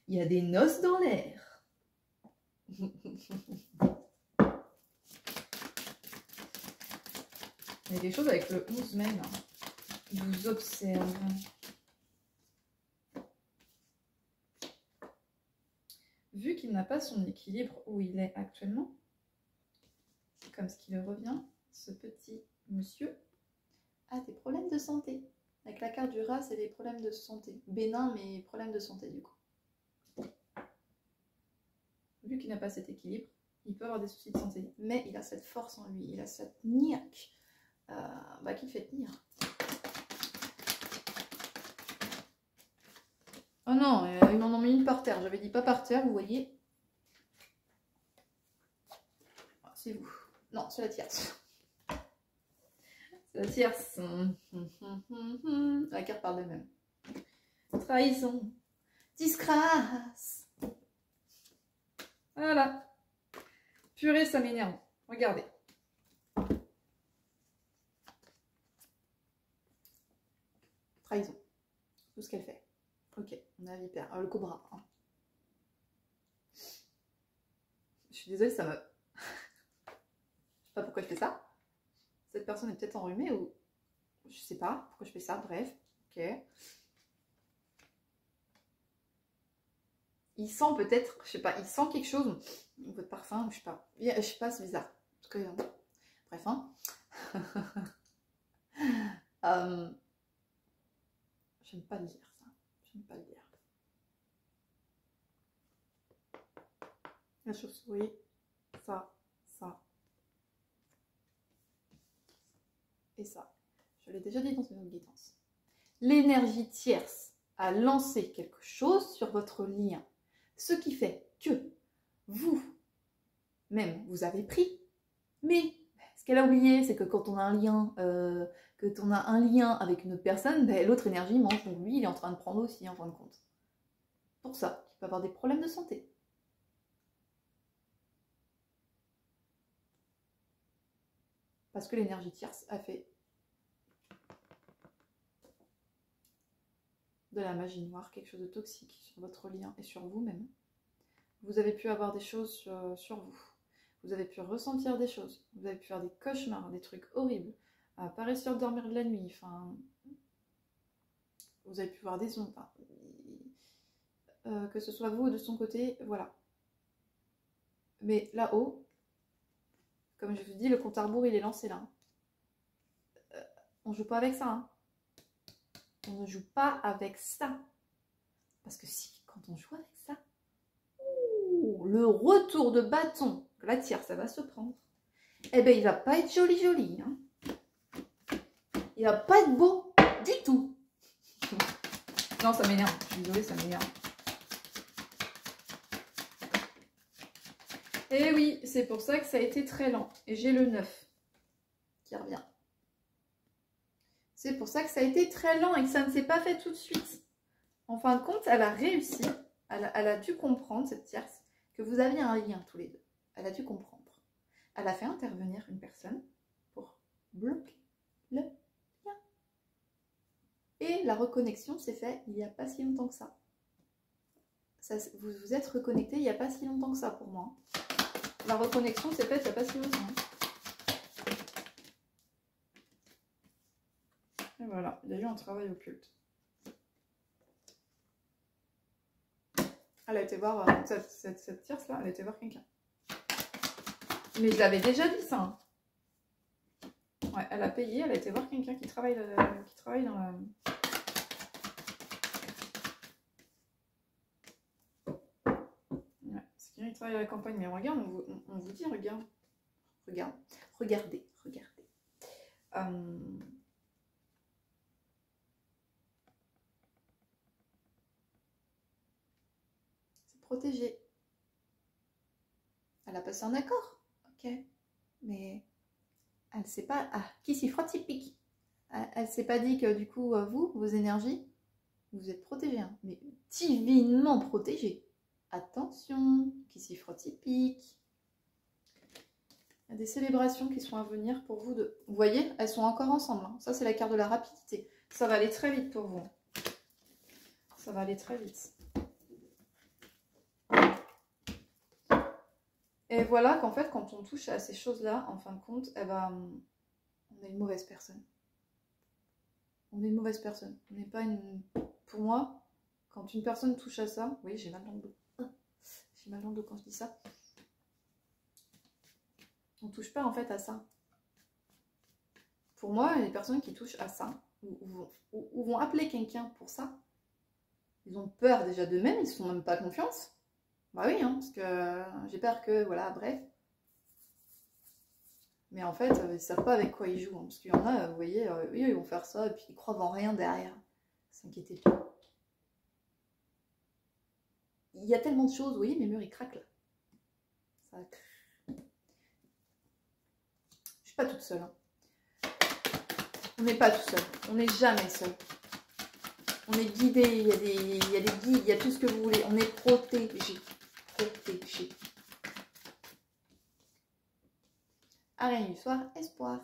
Il y a des noces dans l'air. Il y a quelque chose avec le 11 mai, là. Il vous observe. Vu qu'il qu'il n'a pas son équilibre où il est actuellement, comme ce qui le revient, ce petit monsieur a des problèmes de santé. Avec la carte du rat, c'est des problèmes de santé. Bénin, mais problèmes de santé du coup. Vu qu'il n'a pas cet équilibre, il peut avoir des soucis de santé. Mais il a cette force en lui, il a cette niaque qui le fait tenir. Oh non, ils m'en ont mis une par terre. J'avais dit pas par terre, vous voyez. C'est vous. Non, c'est la tierce. C'est la tierce. La carte parle d'elle-même. Trahison. Disgrâce. Voilà. Purée, ça m'énerve. Regardez. Trahison. Tout ce qu'elle fait. Ok, on a la vipère. Le cobra. Hein. Je suis désolée, ça me... Je sais pas pourquoi je fais ça. Cette personne est peut-être enrhumée ou... Je sais pas pourquoi je fais ça. Bref. Ok. Il sent peut-être... Je sais pas. Il sent quelque chose. Votre parfum, je sais pas. Je sais pas, c'est bizarre. En tout cas, bref, hein. J'aime pas le dire, ça. J'aime pas le dire. La chauve-souris, ça, et ça. Je l'ai déjà dit dans une autre guidance. L'énergie tierce a lancé quelque chose sur votre lien. Ce qui fait que vous-même, vous avez pris, mais ce qu'elle a oublié, c'est que quand on a un lien, avec une autre personne, ben, l'autre énergie mange, donc lui, il est en train de prendre aussi, en fin de compte. Pour ça, il peut avoir des problèmes de santé. Parce que l'énergie tierce a fait de la magie noire quelque chose de toxique sur votre lien et sur vous-même. Vous avez pu avoir des choses sur vous. Vous avez pu ressentir des choses. Vous avez pu faire des cauchemars, des trucs horribles. Pas réussir à dormir de la nuit. Enfin, vous avez pu voir des ondes. Que ce soit vous ou de son côté, voilà. Mais là-haut, comme je vous dis, le compte à rebours, il est lancé là. On ne joue pas avec ça. Hein. On ne joue pas avec ça. Parce que si, quand on joue avec ça, le retour de bâton, la tire, ça va se prendre. Eh bien, il va pas être joli. Hein. Il va pas être beau du tout. Non, ça m'énerve. Je suis désolée, ça m'énerve. Et oui, c'est pour ça que ça a été très lent. Et j'ai le 9 qui revient. C'est pour ça que ça a été très lent et que ça ne s'est pas fait tout de suite. En fin de compte, elle a réussi, elle a dû comprendre, cette tierce, que vous aviez un lien tous les deux. Elle a dû comprendre. Elle a fait intervenir une personne pour bloquer le lien. Et la reconnexion s'est faite il n'y a pas si longtemps que ça. Vous vous êtes reconnecté il n'y a pas si longtemps que ça pour moi. La reconnexion s'est faite il n'y a pas si longtemps. Et voilà, il y a eu un travail occulte. Elle a été voir, cette tierce-là, elle a été voir quelqu'un. Mais je l'avais déjà dit ça. Hein. Ouais, elle a payé, elle a été voir quelqu'un qui travaille dans la... Ouais, c'est quelqu'un qui travaille à la campagne. Mais regarde, on vous dit, regardez. C'est protégé. Elle a passé un accord. Ok. Mais elle ne sait pas... Ah, qui s'y frotte, s'y pique. Elle ne s'est pas dit que du coup, vous, vos énergies, vous êtes protégés. Hein, mais divinement protégés. Attention, qui s'y frotte, s'y pique. Il y a des célébrations qui sont à venir pour vous deux. Vous voyez, elles sont encore ensemble. Hein. Ça, c'est la carte de la rapidité. Ça va aller très vite pour vous. Ça va aller très vite. Et voilà qu'en fait, quand on touche à ces choses-là, en fin de compte, eh ben, on est une mauvaise personne. On est une mauvaise personne. On n'est pas une... Pour moi, quand une personne touche à ça... Oui, j'ai mal dans le dos. j'ai mal dans le dos quand je dis ça. On touche pas en fait à ça. Pour moi, les personnes qui touchent à ça, ou vont appeler quelqu'un pour ça, ils ont peur déjà d'eux-mêmes, ils se font même pas confiance. Bah oui, hein, parce que j'ai peur que, voilà, bref. Mais en fait, ils savent pas avec quoi ils jouent. Hein, parce qu'il y en a, vous voyez, oui, ils vont faire ça, et puis ils croient en rien derrière. S'inquiétez pas. Il y a tellement de choses, vous voyez, mes murs, ils craquent là. Ça craque. Je suis pas toute seule. Hein. On n'est pas tout seul. On n'est jamais seul. On est guidé, il y a des guides, il y a tout ce que vous voulez. On est protégé. Protégé. Araignée du soir, espoir.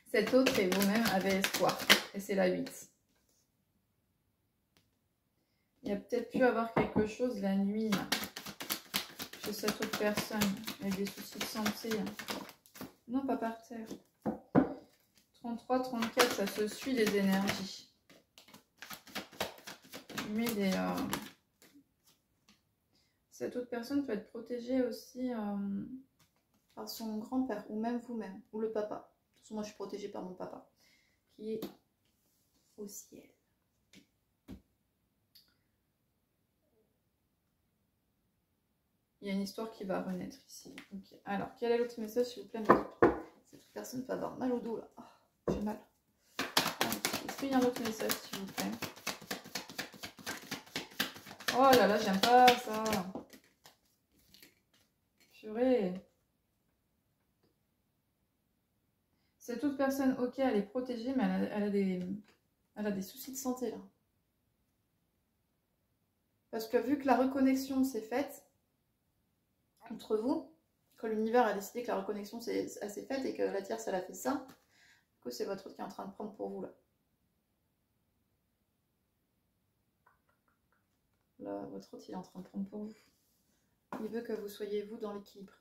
Cet autre et vous-même avez espoir. Et c'est la 8. Il y a peut-être pu avoir quelque chose la nuit là, chez cette autre personne. Avec des soucis de santé. Non, pas par terre. 33, 34, ça se suit les énergies. Mais cette autre personne peut être protégée aussi par son grand-père, ou même vous-même, ou le papa. De toute façon, moi je suis protégée par mon papa, qui est au ciel. Il y a une histoire qui va renaître ici. Okay. Alors, quel est l'autre message, s'il vous plaît? Cette autre personne peut avoir mal au dos là. Oh, j'ai mal. Est-ce qu'il y a un autre message, s'il vous plaît? Oh là là, j'aime pas ça. Purée. Cette autre personne, ok, elle est protégée, mais elle a des soucis de santé là. Parce que vu que la reconnexion s'est faite entre vous, que l'univers a décidé que la reconnexion s'est faite et que la tierce elle a fait ça, du coup c'est votre autre qui est en train de prendre pour vous là. Là, votre autre il est en train de prendre pour vous. Il veut que vous soyez vous dans l'équilibre.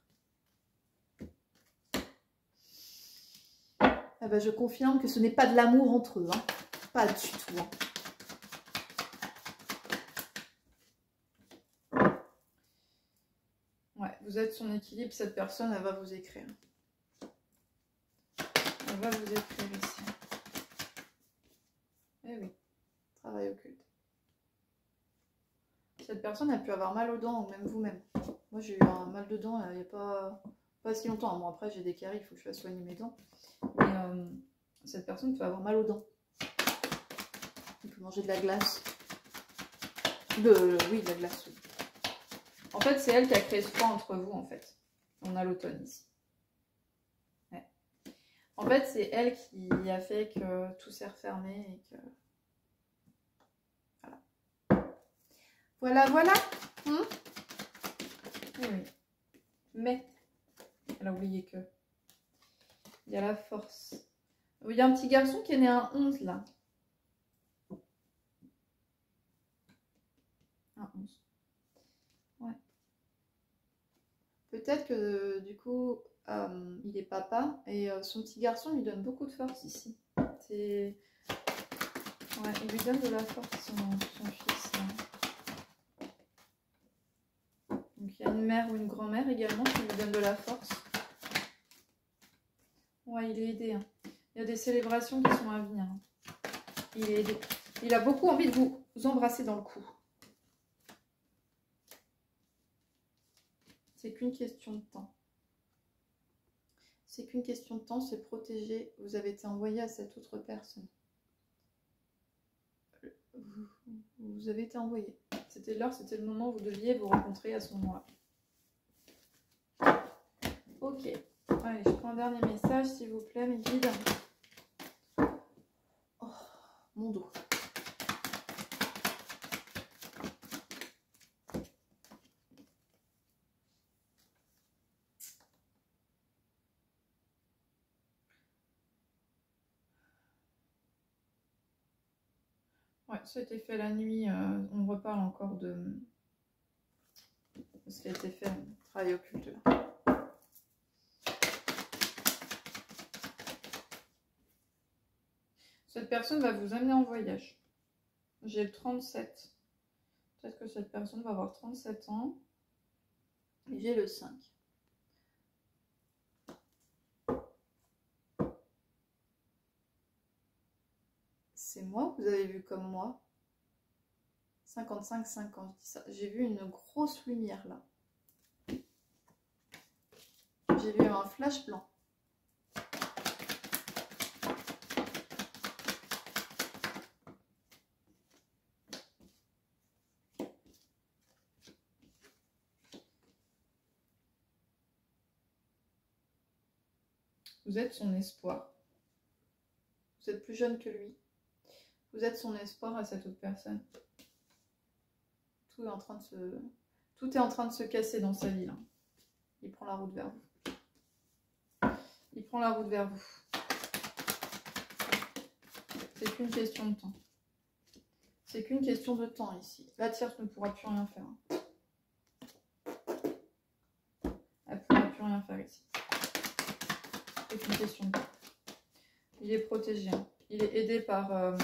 Ah bah, je confirme que ce n'est pas de l'amour entre eux, hein. Pas du tout. Hein. Ouais, vous êtes son équilibre, cette personne, elle va vous écrire. Elle va vous écrire ici. Eh oui, travail occulte. Cette personne, elle peut avoir mal aux dents, ou même vous-même. Moi, j'ai eu un mal de dents il n'y a pas si longtemps. Bon, après, j'ai des caries, il faut que je fasse soigner mes dents. Mais cette personne peut avoir mal aux dents. Il peut manger de la glace. Oui, de la glace, oui. En fait, c'est elle qui a créé ce froid entre vous, en fait. On a l'automne ici. Ouais. En fait, c'est elle qui a fait que tout s'est refermé et que... Voilà. Voilà. Oui. Mais, elle a oublié que... Il y a la force. Il y a un petit garçon qui est né un 11, là. Un 11. Ouais. Peut-être que, du coup, il est papa et son petit garçon lui donne beaucoup de force ici. C'est... Ouais, il lui donne de la force, son fils. Là. Donc, il y a une mère ou une grand-mère également qui lui donne de la force. Ouais, il est aidé. Hein. Il y a des célébrations qui sont à venir. Hein. Il est aidé. Il a beaucoup envie de vous embrasser dans le cou. C'est qu'une question de temps. C'est qu'une question de temps, c'est protégé. Vous avez été envoyé à cette autre personne. Vous avez été envoyé. C'était l'heure, c'était le moment où vous deviez vous rencontrer à ce moment-là. Ok. Allez, je prends un dernier message, s'il vous plaît, mes guides. Oh, mon dos. Ouais, ça a été fait la nuit. On reparle encore de ce qui a été fait, travail occulte là. Cette personne va vous amener en voyage. J'ai le 37. Peut-être que cette personne va avoir 37 ans. Et j'ai le 5. C'est moi, vous avez vu comme moi. 55-5 ans, je dis ça. J'ai vu une grosse lumière là. J'ai vu un flash blanc. Vous êtes son espoir. Vous êtes plus jeune que lui. Vous êtes son espoir à cette autre personne. Tout est en train de se casser dans sa vie là. Il prend la route vers vous. Il prend la route vers vous. C'est qu'une question de temps. C'est qu'une question de temps ici. La tierce ne pourra plus rien faire. Elle ne pourra plus rien faire ici. C'est qu'une question de temps. Il est protégé. Il est aidé par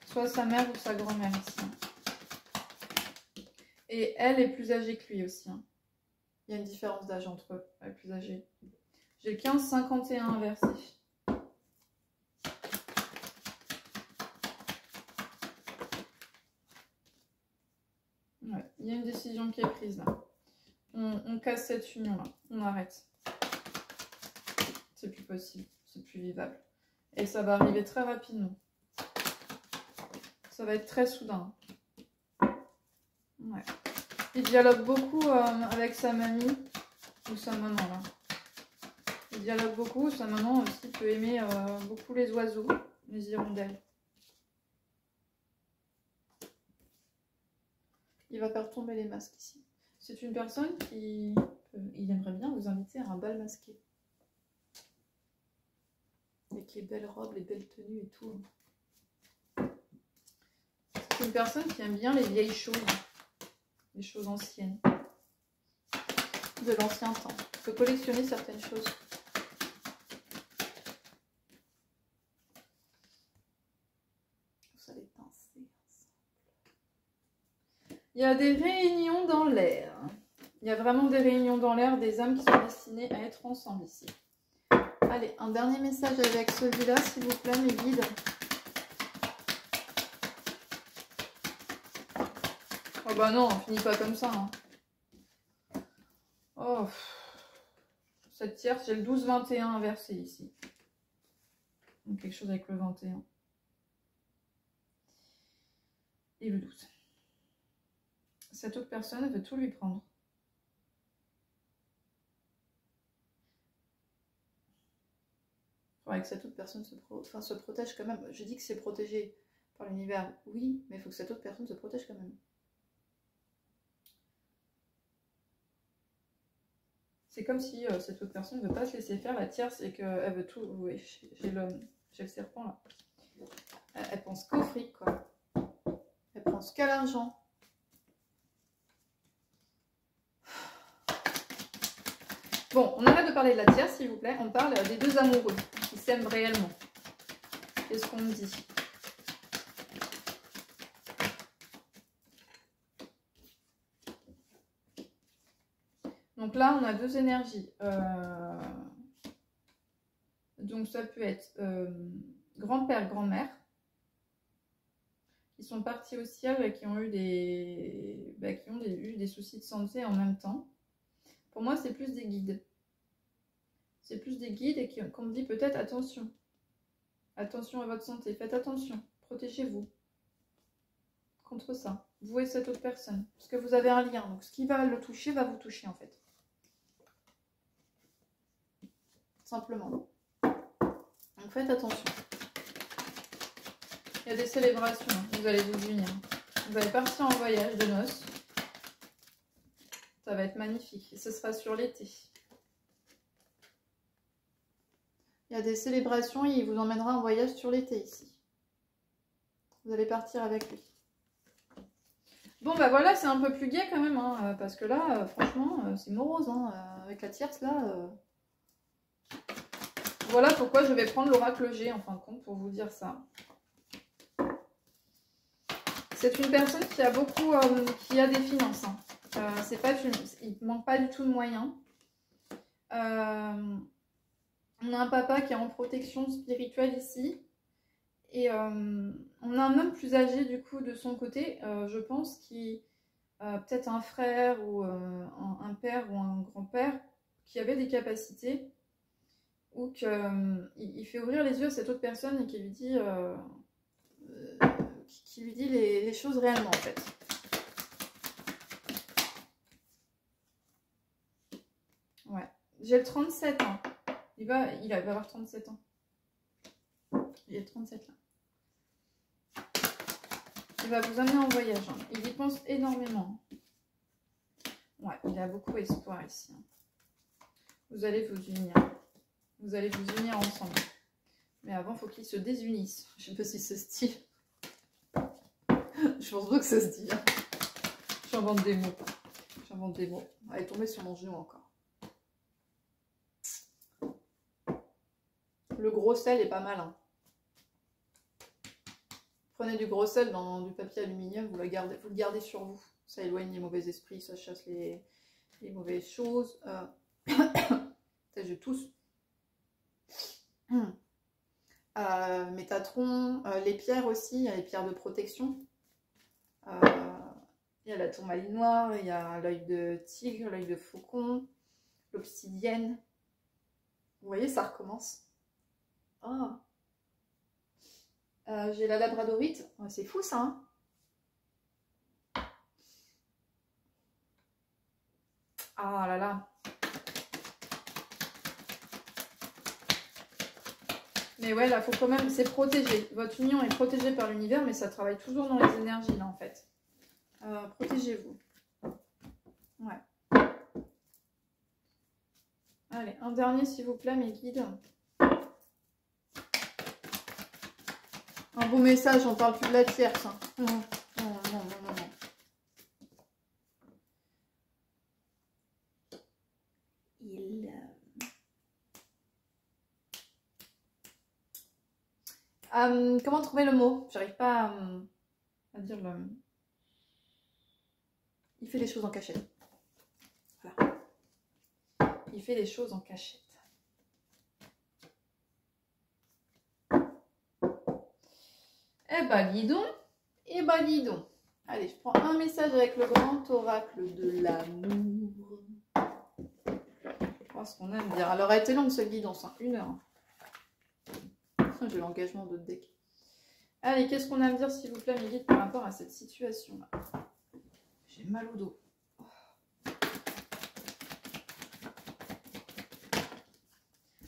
soit sa mère ou sa grand-mère ici. Et elle est plus âgée que lui aussi. Il y a une différence d'âge entre eux. Elle est plus âgée. J'ai le 15-51 inversé. Ouais, il y a une décision qui est prise là. On casse cette union là. On arrête. C'est plus possible. C'est plus vivable. Et ça va arriver très rapidement. Ça va être très soudain. Ouais. Il dialogue beaucoup avec sa mamie ou sa maman là. Il dialogue beaucoup. Sa maman aussi peut aimer beaucoup les oiseaux, les hirondelles. Il va faire tomber les masques ici. C'est une personne qui... Il aimerait bien vous inviter à un bal masqué. Avec les belles robes, les belles tenues et tout. C'est une personne qui aime bien les vieilles choses. Les choses anciennes. De l'ancien temps. Il faut collectionner certaines choses. Vous allez danser ensemble. Il y a des réunions dans l'air. Il y a vraiment des réunions dans l'air, des âmes qui sont destinées à être ensemble ici. Allez, un dernier message avec celui-là, s'il vous plaît, mes guides. Oh bah non, on finit pas comme ça. Hein. Oh, cette tierce, j'ai le 12-21 inversé ici. Donc quelque chose avec le 21. Et le 12. Cette autre personne, elle veut tout lui prendre. Il faudrait que cette autre personne se protège quand même. Je dis que c'est protégé par l'univers, oui, mais il faut que cette autre personne se protège quand même. C'est comme si cette autre personne ne veut pas se laisser faire la tierce et qu'elle veut tout. Oui, j'ai le serpent là. Elle pense qu'au fric, quoi. Elle pense qu'à l'argent. Bon, on arrête de parler de la tierce, s'il vous plaît. On parle des deux amoureux qui s'aiment réellement. Qu'est-ce qu'on me dit? Donc là, on a deux énergies. Donc ça peut être grand-père, grand-mère, qui sont partis au ciel et qui ont eu des soucis de santé en même temps. Pour moi, c'est plus des guides. C'est plus des guides et qu'on me dit peut-être attention. Attention à votre santé, faites attention, protégez-vous contre ça. Vous et cette autre personne, parce que vous avez un lien. Donc ce qui va le toucher va vous toucher en fait. Simplement. Donc faites attention. Il y a des célébrations, hein. Vous allez vous unir. Vous allez partir en voyage de noces. Ça va être magnifique. Et ce sera sur l'été. Il y a des célébrations et il vous emmènera en voyage sur l'été ici. Vous allez partir avec lui. Bon bah voilà, c'est un peu plus gai quand même. Hein, parce que là, franchement, c'est morose. Hein, avec la tierce là. Voilà pourquoi je vais prendre l'oracle G en fin de compte pour vous dire ça. C'est une personne qui a beaucoup, qui a des finances. Hein. Il ne manque pas du tout de moyens. On a un papa qui est en protection spirituelle ici. Et on a un homme plus âgé du coup de son côté, je pense, qui peut-être un frère ou un père ou un grand-père qui avait des capacités ou qu'il fait ouvrir les yeux à cette autre personne et qui lui dit, les choses réellement en fait. Ouais. J'ai le 37 ans. Il va avoir 37 ans. Il est 37 là. Il va vous amener en voyage. Hein. Il y pense énormément. Ouais, il a beaucoup espoir ici. Hein. Vous allez vous unir. Vous allez vous unir ensemble. Mais avant, il faut qu'ils se désunissent. Je sais pas si ça se dit. Je pense pas que ça se dit. Hein. J'invente des mots. J'invente des mots. Elle est tombée sur mon genou encore. Le gros sel est pas mal. Hein. Prenez du gros sel dans du papier aluminium, vous le gardez sur vous. Ça éloigne les mauvais esprits, ça chasse les mauvaises choses. Je tousse. Métatron, les pierres aussi, il y a les pierres de protection. Il y a la tourmaline noire, il y a l'œil de tigre, l'œil de faucon, l'obsidienne. Vous voyez, ça recommence. Oh. J'ai la labradorite. Oh, c'est fou ça. Hein, ah là là. Mais ouais, là, faut quand même... C'est protégé. Votre union est protégée par l'univers, mais ça travaille toujours dans les énergies, là, en fait. Protégez-vous. Ouais. Allez, un dernier, s'il vous plaît, mes guides. Un beau message, on parle plus de la tierce. Hein. Non, non, non, non, non. Comment trouver le mot? J'arrive pas à dire le... Il fait les choses en cachette. Voilà. Il fait les choses en cachette. Eh ben, dis donc. Eh ben, dis donc. Allez, je prends un message avec le grand oracle de l'amour. Oh, ce qu'on aime dire. Alors, elle était longue, ce guidance. Hein. 1 heure. J'ai l'engagement de deck. Allez, qu'est-ce qu'on a à me dire, s'il vous plaît, mes guides, par rapport à cette situation-là? J'ai mal au dos.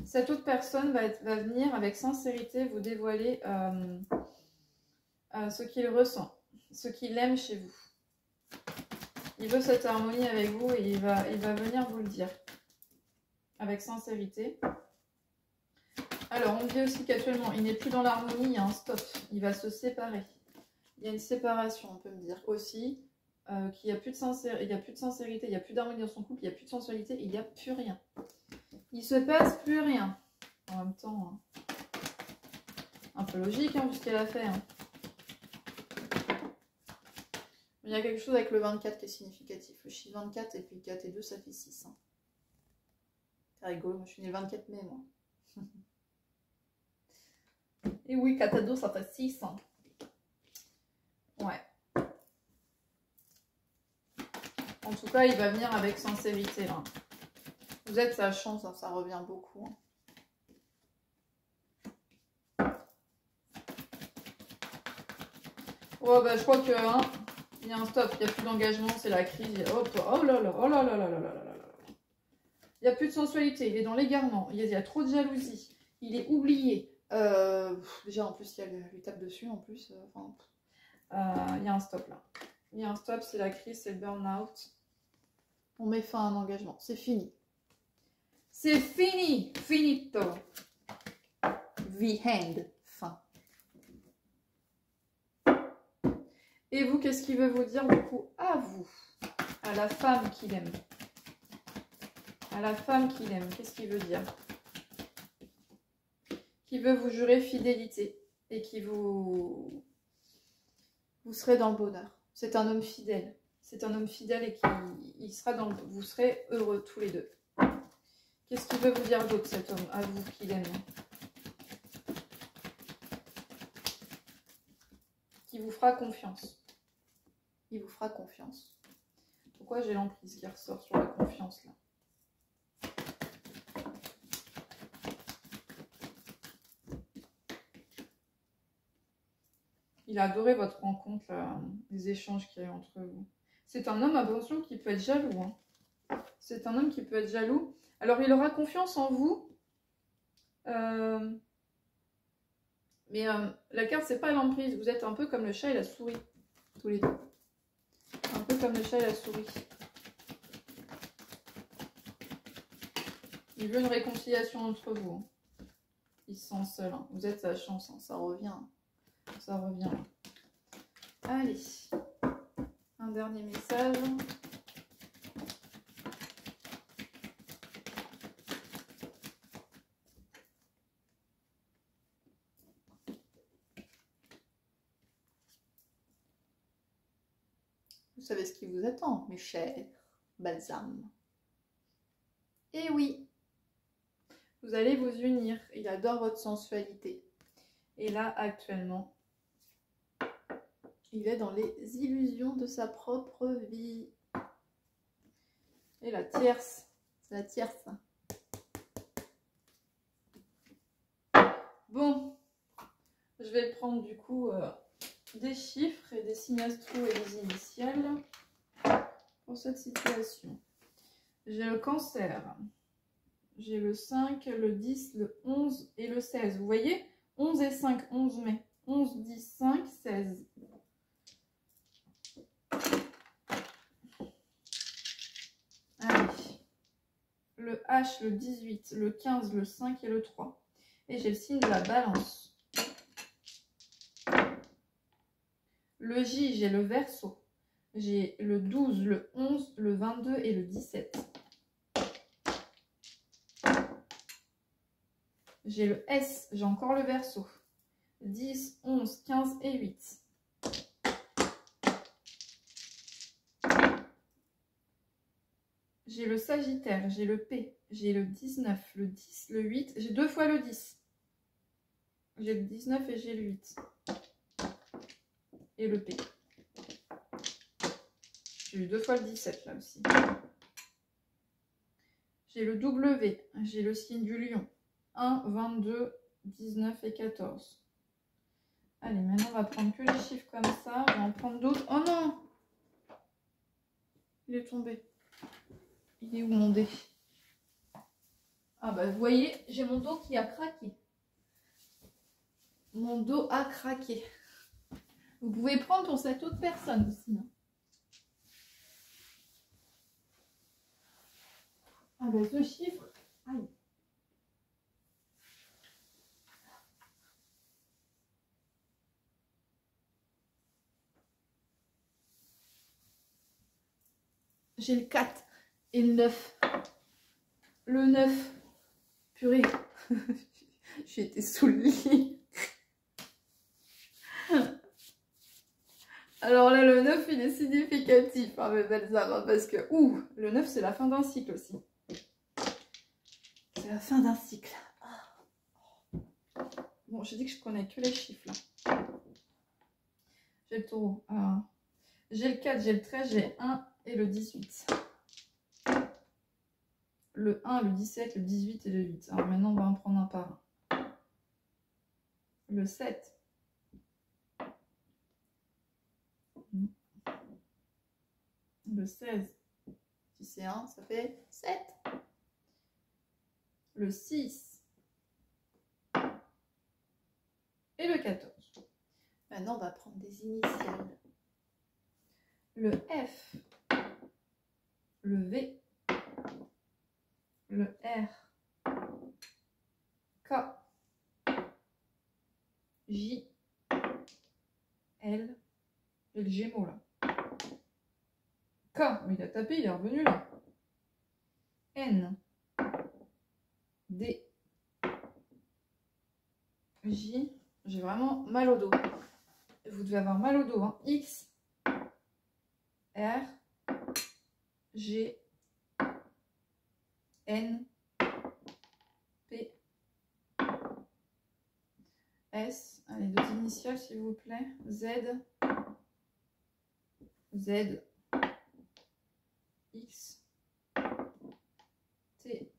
Cette autre personne va venir avec sincérité vous dévoiler ce qu'il ressent, ce qu'il aime chez vous. Il veut cette harmonie avec vous et il va venir vous le dire avec sincérité. Alors, on dit aussi qu'actuellement, il n'est plus dans l'harmonie, il y a un stop. Il va se séparer. Il y a une séparation, on peut me dire aussi. Qu'il n'y a plus de sincérité, il n'y a plus d'harmonie dans son couple, il n'y a plus de sensualité, il n'y a plus rien. Il se passe plus rien. En même temps, hein, un peu logique, hein, vu ce qu'elle a fait. Hein. Mais il y a quelque chose avec le 24 qui est significatif. Le chiffre 24 et puis 4 et 2, ça fait 6. Hein. C'est rigolo, moi je suis née le 24 mai, moi. Et oui, 4 et 2, ça fait 6. Hein. Ouais. En tout cas, il va venir avec sincérité. Là. Vous êtes sa chance, hein, ça revient beaucoup. Hein. Oh, bah, je crois que hein, il y a un stop, il n'y a plus d'engagement, c'est la crise. Hop, oh là là, oh là là là là là là là. Il n'y a plus de sensualité, il est dans l'égarement, il y a trop de jalousie, il est oublié. Déjà, en plus, il y a lui tape dessus, en plus. Il y a un stop là. Il y a un stop, c'est la crise, c'est le burn-out. On met fin à un engagement. C'est fini. C'est fini. Finito. The end. Fin. Et vous, qu'est-ce qu'il veut vous dire du coup à vous? À la femme qu'il aime. À la femme qu'il aime. Qu'est-ce qu'il veut dire? Qui veut vous jurer fidélité. Et qui vous... vous serez dans le bonheur. C'est un homme fidèle. C'est un homme fidèle et il sera dans le... Vous serez heureux tous les deux. Qu'est-ce qu'il veut vous dire d'autre, cet homme, à vous qu'il aime? Qui vous fera confiance. Il vous fera confiance. Pourquoi j'ai l'emprise qui ressort sur la confiance, là? Il a adoré votre rencontre, là, les échanges qu'il y a eu entre vous. C'est un homme, attention, qui peut être jaloux. Hein. C'est un homme qui peut être jaloux. Alors, il aura confiance en vous. Mais la carte, c'est pas l'emprise. Vous êtes un peu comme le chat et la souris. Tous les deux. Un peu comme le chat et la souris. Il veut une réconciliation entre vous. Hein. Il se sent seul. Hein. Vous êtes sa chance. Hein. Ça revient. Ça revient. Allez. Un dernier message. Vous savez ce qui vous attend, mes chers balsams. Et oui, vous allez vous unir. Il adore votre sensualité. Et là, actuellement, il est dans les illusions de sa propre vie. Et la tierce, c'est la tierce. Bon, je vais prendre du coup des chiffres et des signes astro et des initiales pour cette situation. J'ai le cancer. J'ai le 5, le 10, le 11 et le 16. Vous voyez, 11 et 5, 11 mai. 11, 10, 5, 16. Allez. Le H, le 18, le 15, le 5 et le 3. Et j'ai le signe de la balance. Le J, j'ai le Verseau. J'ai le 12, le 11, le 22 et le 17. J'ai le S, j'ai encore le Verseau. 10, 11, 15 et 8. J'ai le Sagittaire, j'ai le P, j'ai le 19, le 10, le 8. J'ai 2 fois le 10. J'ai le 19 et j'ai le 8. Et le P. J'ai eu 2 fois le 17 là aussi. J'ai le W, j'ai le signe du lion. 1, 22, 19 et 14. Allez, maintenant on va prendre que les chiffres comme ça. On va en prendre d'autres. Oh non! Il est tombé. Il est où mon dé? Ah bah vous voyez, j'ai mon dos qui a craqué. Mon dos a craqué. Vous pouvez prendre pour cette autre personne aussi. Hein. Ah bah ce chiffre. Aïe. J'ai le 4 et le 9. Le 9. Purée. J'ai été sous le lit. Alors là, le 9, il est significatif, hein, mes belles âmes, parce que, ouh, le 9, c'est la fin d'un cycle aussi. C'est la fin d'un cycle. Bon, j'ai dit que je connais que les chiffres, là. J'ai le taureau. J'ai le 4, j'ai le 13, j'ai 1 et le 18. Le 1, le 17, le 18 et le 8. Alors maintenant, on va en prendre un par un. Le 7. Le 16. Si c'est 1, ça fait 7. Le 6. Et le 14. Maintenant, on va prendre des initiales. Le F. Le V. Le R. K. J. L. Et le Gémeaux là. K, mais il a tapé, il est revenu là. N. D. J. J'ai vraiment mal au dos. vous devez avoir mal au dos. Hein. X, R, G, N, P, S. Allez, deux initiales s'il vous plaît. Z, Z, X, T,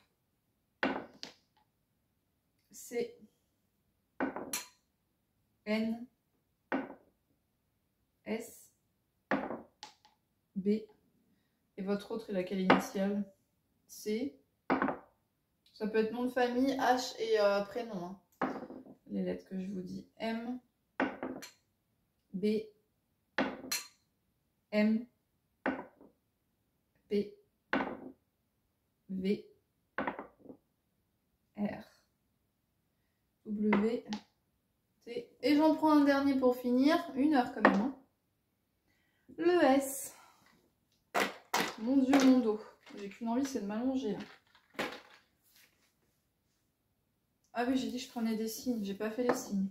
C, N, S, B. Et votre autre est laquelle initiale? C. Ça peut être nom de famille, H et prénom. Hein. Les lettres que je vous dis. M, B, M, P, V, R, W, T. Et j'en prends un dernier pour finir. 1 heure quand même. Hein. Le S. Mon Dieu, mon dos. J'ai qu'une envie, c'est de m'allonger. Ah oui, j'ai dit que je prenais des signes. J'ai pas fait les signes.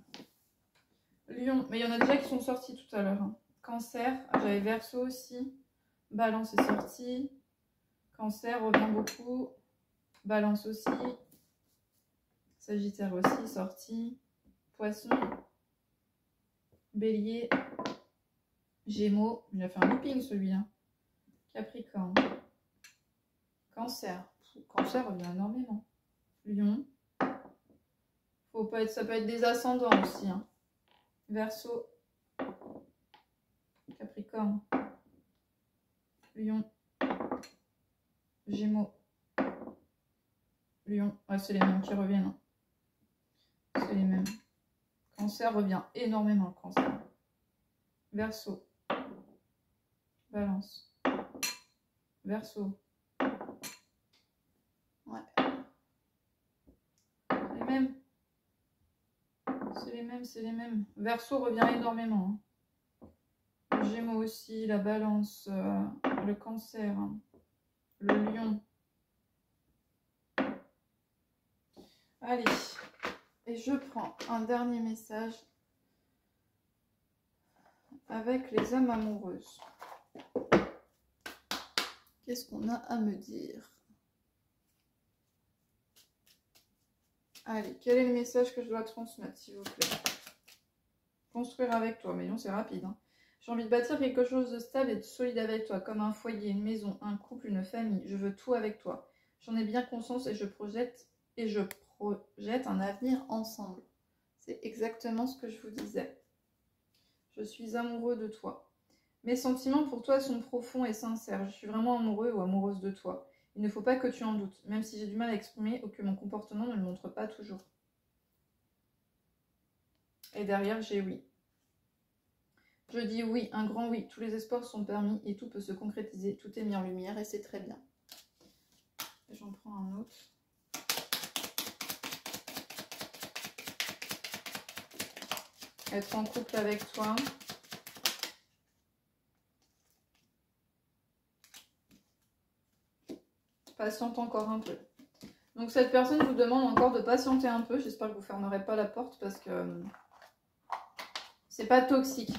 Lion. Mais il y en a déjà qui sont sortis tout à l'heure. Hein. Cancer. Ah, j'avais Verseau aussi. Balance est sorti. Cancer revient beaucoup. Balance aussi. Sagittaire aussi sorti. Poisson. Bélier. Gémeaux. Il a fait un looping celui-là. Capricorne. Cancer. Cancer revient énormément. Lion. Faut pas être, ça peut être des ascendants aussi. Hein. Verseau. Capricorne. Lion. Gémeaux. Lion. Ouais, c'est les mêmes qui reviennent. Hein. C'est les mêmes. Cancer revient énormément, le cancer. Verseau. Balance. Verseau. Ouais. Les mêmes. C'est les mêmes, c'est les mêmes. Verseau revient énormément. Hein. Le Gémeaux aussi, la Balance, le Cancer, hein. Le Lion. Allez. Et je prends un dernier message avec les âmes amoureuses. Qu'est-ce qu'on a à me dire? Allez, quel est le message que je dois transmettre, s'il vous plaît? Construire avec toi, mais non, c'est rapide. Hein. J'ai envie de bâtir quelque chose de stable et de solide avec toi, comme un foyer, une maison, un couple, une famille. Je veux tout avec toi. J'en ai bien conscience et je projette un avenir ensemble. C'est exactement ce que je vous disais. Je suis amoureux de toi. Mes sentiments pour toi sont profonds et sincères. Je suis vraiment amoureux ou amoureuse de toi. Il ne faut pas que tu en doutes, même si j'ai du mal à exprimer ou que mon comportement ne le montre pas toujours. Et derrière, j'ai oui. Je dis oui, un grand oui. Tous les espoirs sont permis et tout peut se concrétiser. Tout est mis en lumière et c'est très bien. J'en prends un autre. Être en couple avec toi. Patiente encore un peu. Donc cette personne vous demande encore de patienter un peu. J'espère que vous ne fermerez pas la porte parce que c'est pas toxique.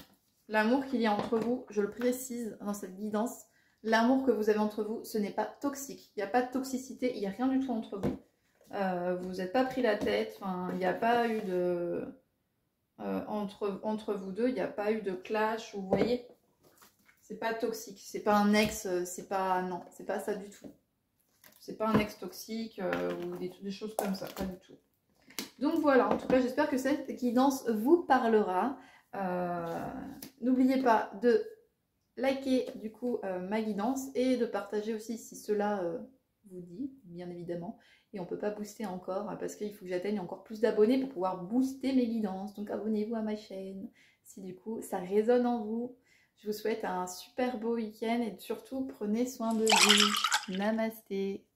L'amour qu'il y a entre vous, je le précise dans cette guidance, l'amour que vous avez entre vous, ce n'est pas toxique. Il n'y a pas de toxicité, il n'y a rien du tout entre vous. Vous n'êtes pas pris la tête, il n'y a pas eu de... entre vous deux, il n'y a pas eu de clash, vous voyez. C'est pas toxique, c'est pas un ex, c'est pas... Non, c'est pas ça du tout. C'est pas un ex toxique ou des choses comme ça, pas du tout. Donc voilà, en tout cas, j'espère que cette guidance vous parlera. N'oubliez pas de liker du coup ma guidance et de partager aussi si cela vous dit, bien évidemment. Et on ne peut pas booster encore parce qu'il faut que j'atteigne encore plus d'abonnés pour pouvoir booster mes guidances. Donc abonnez-vous à ma chaîne si du coup ça résonne en vous. Je vous souhaite un super beau week-end et surtout prenez soin de vous. Namasté.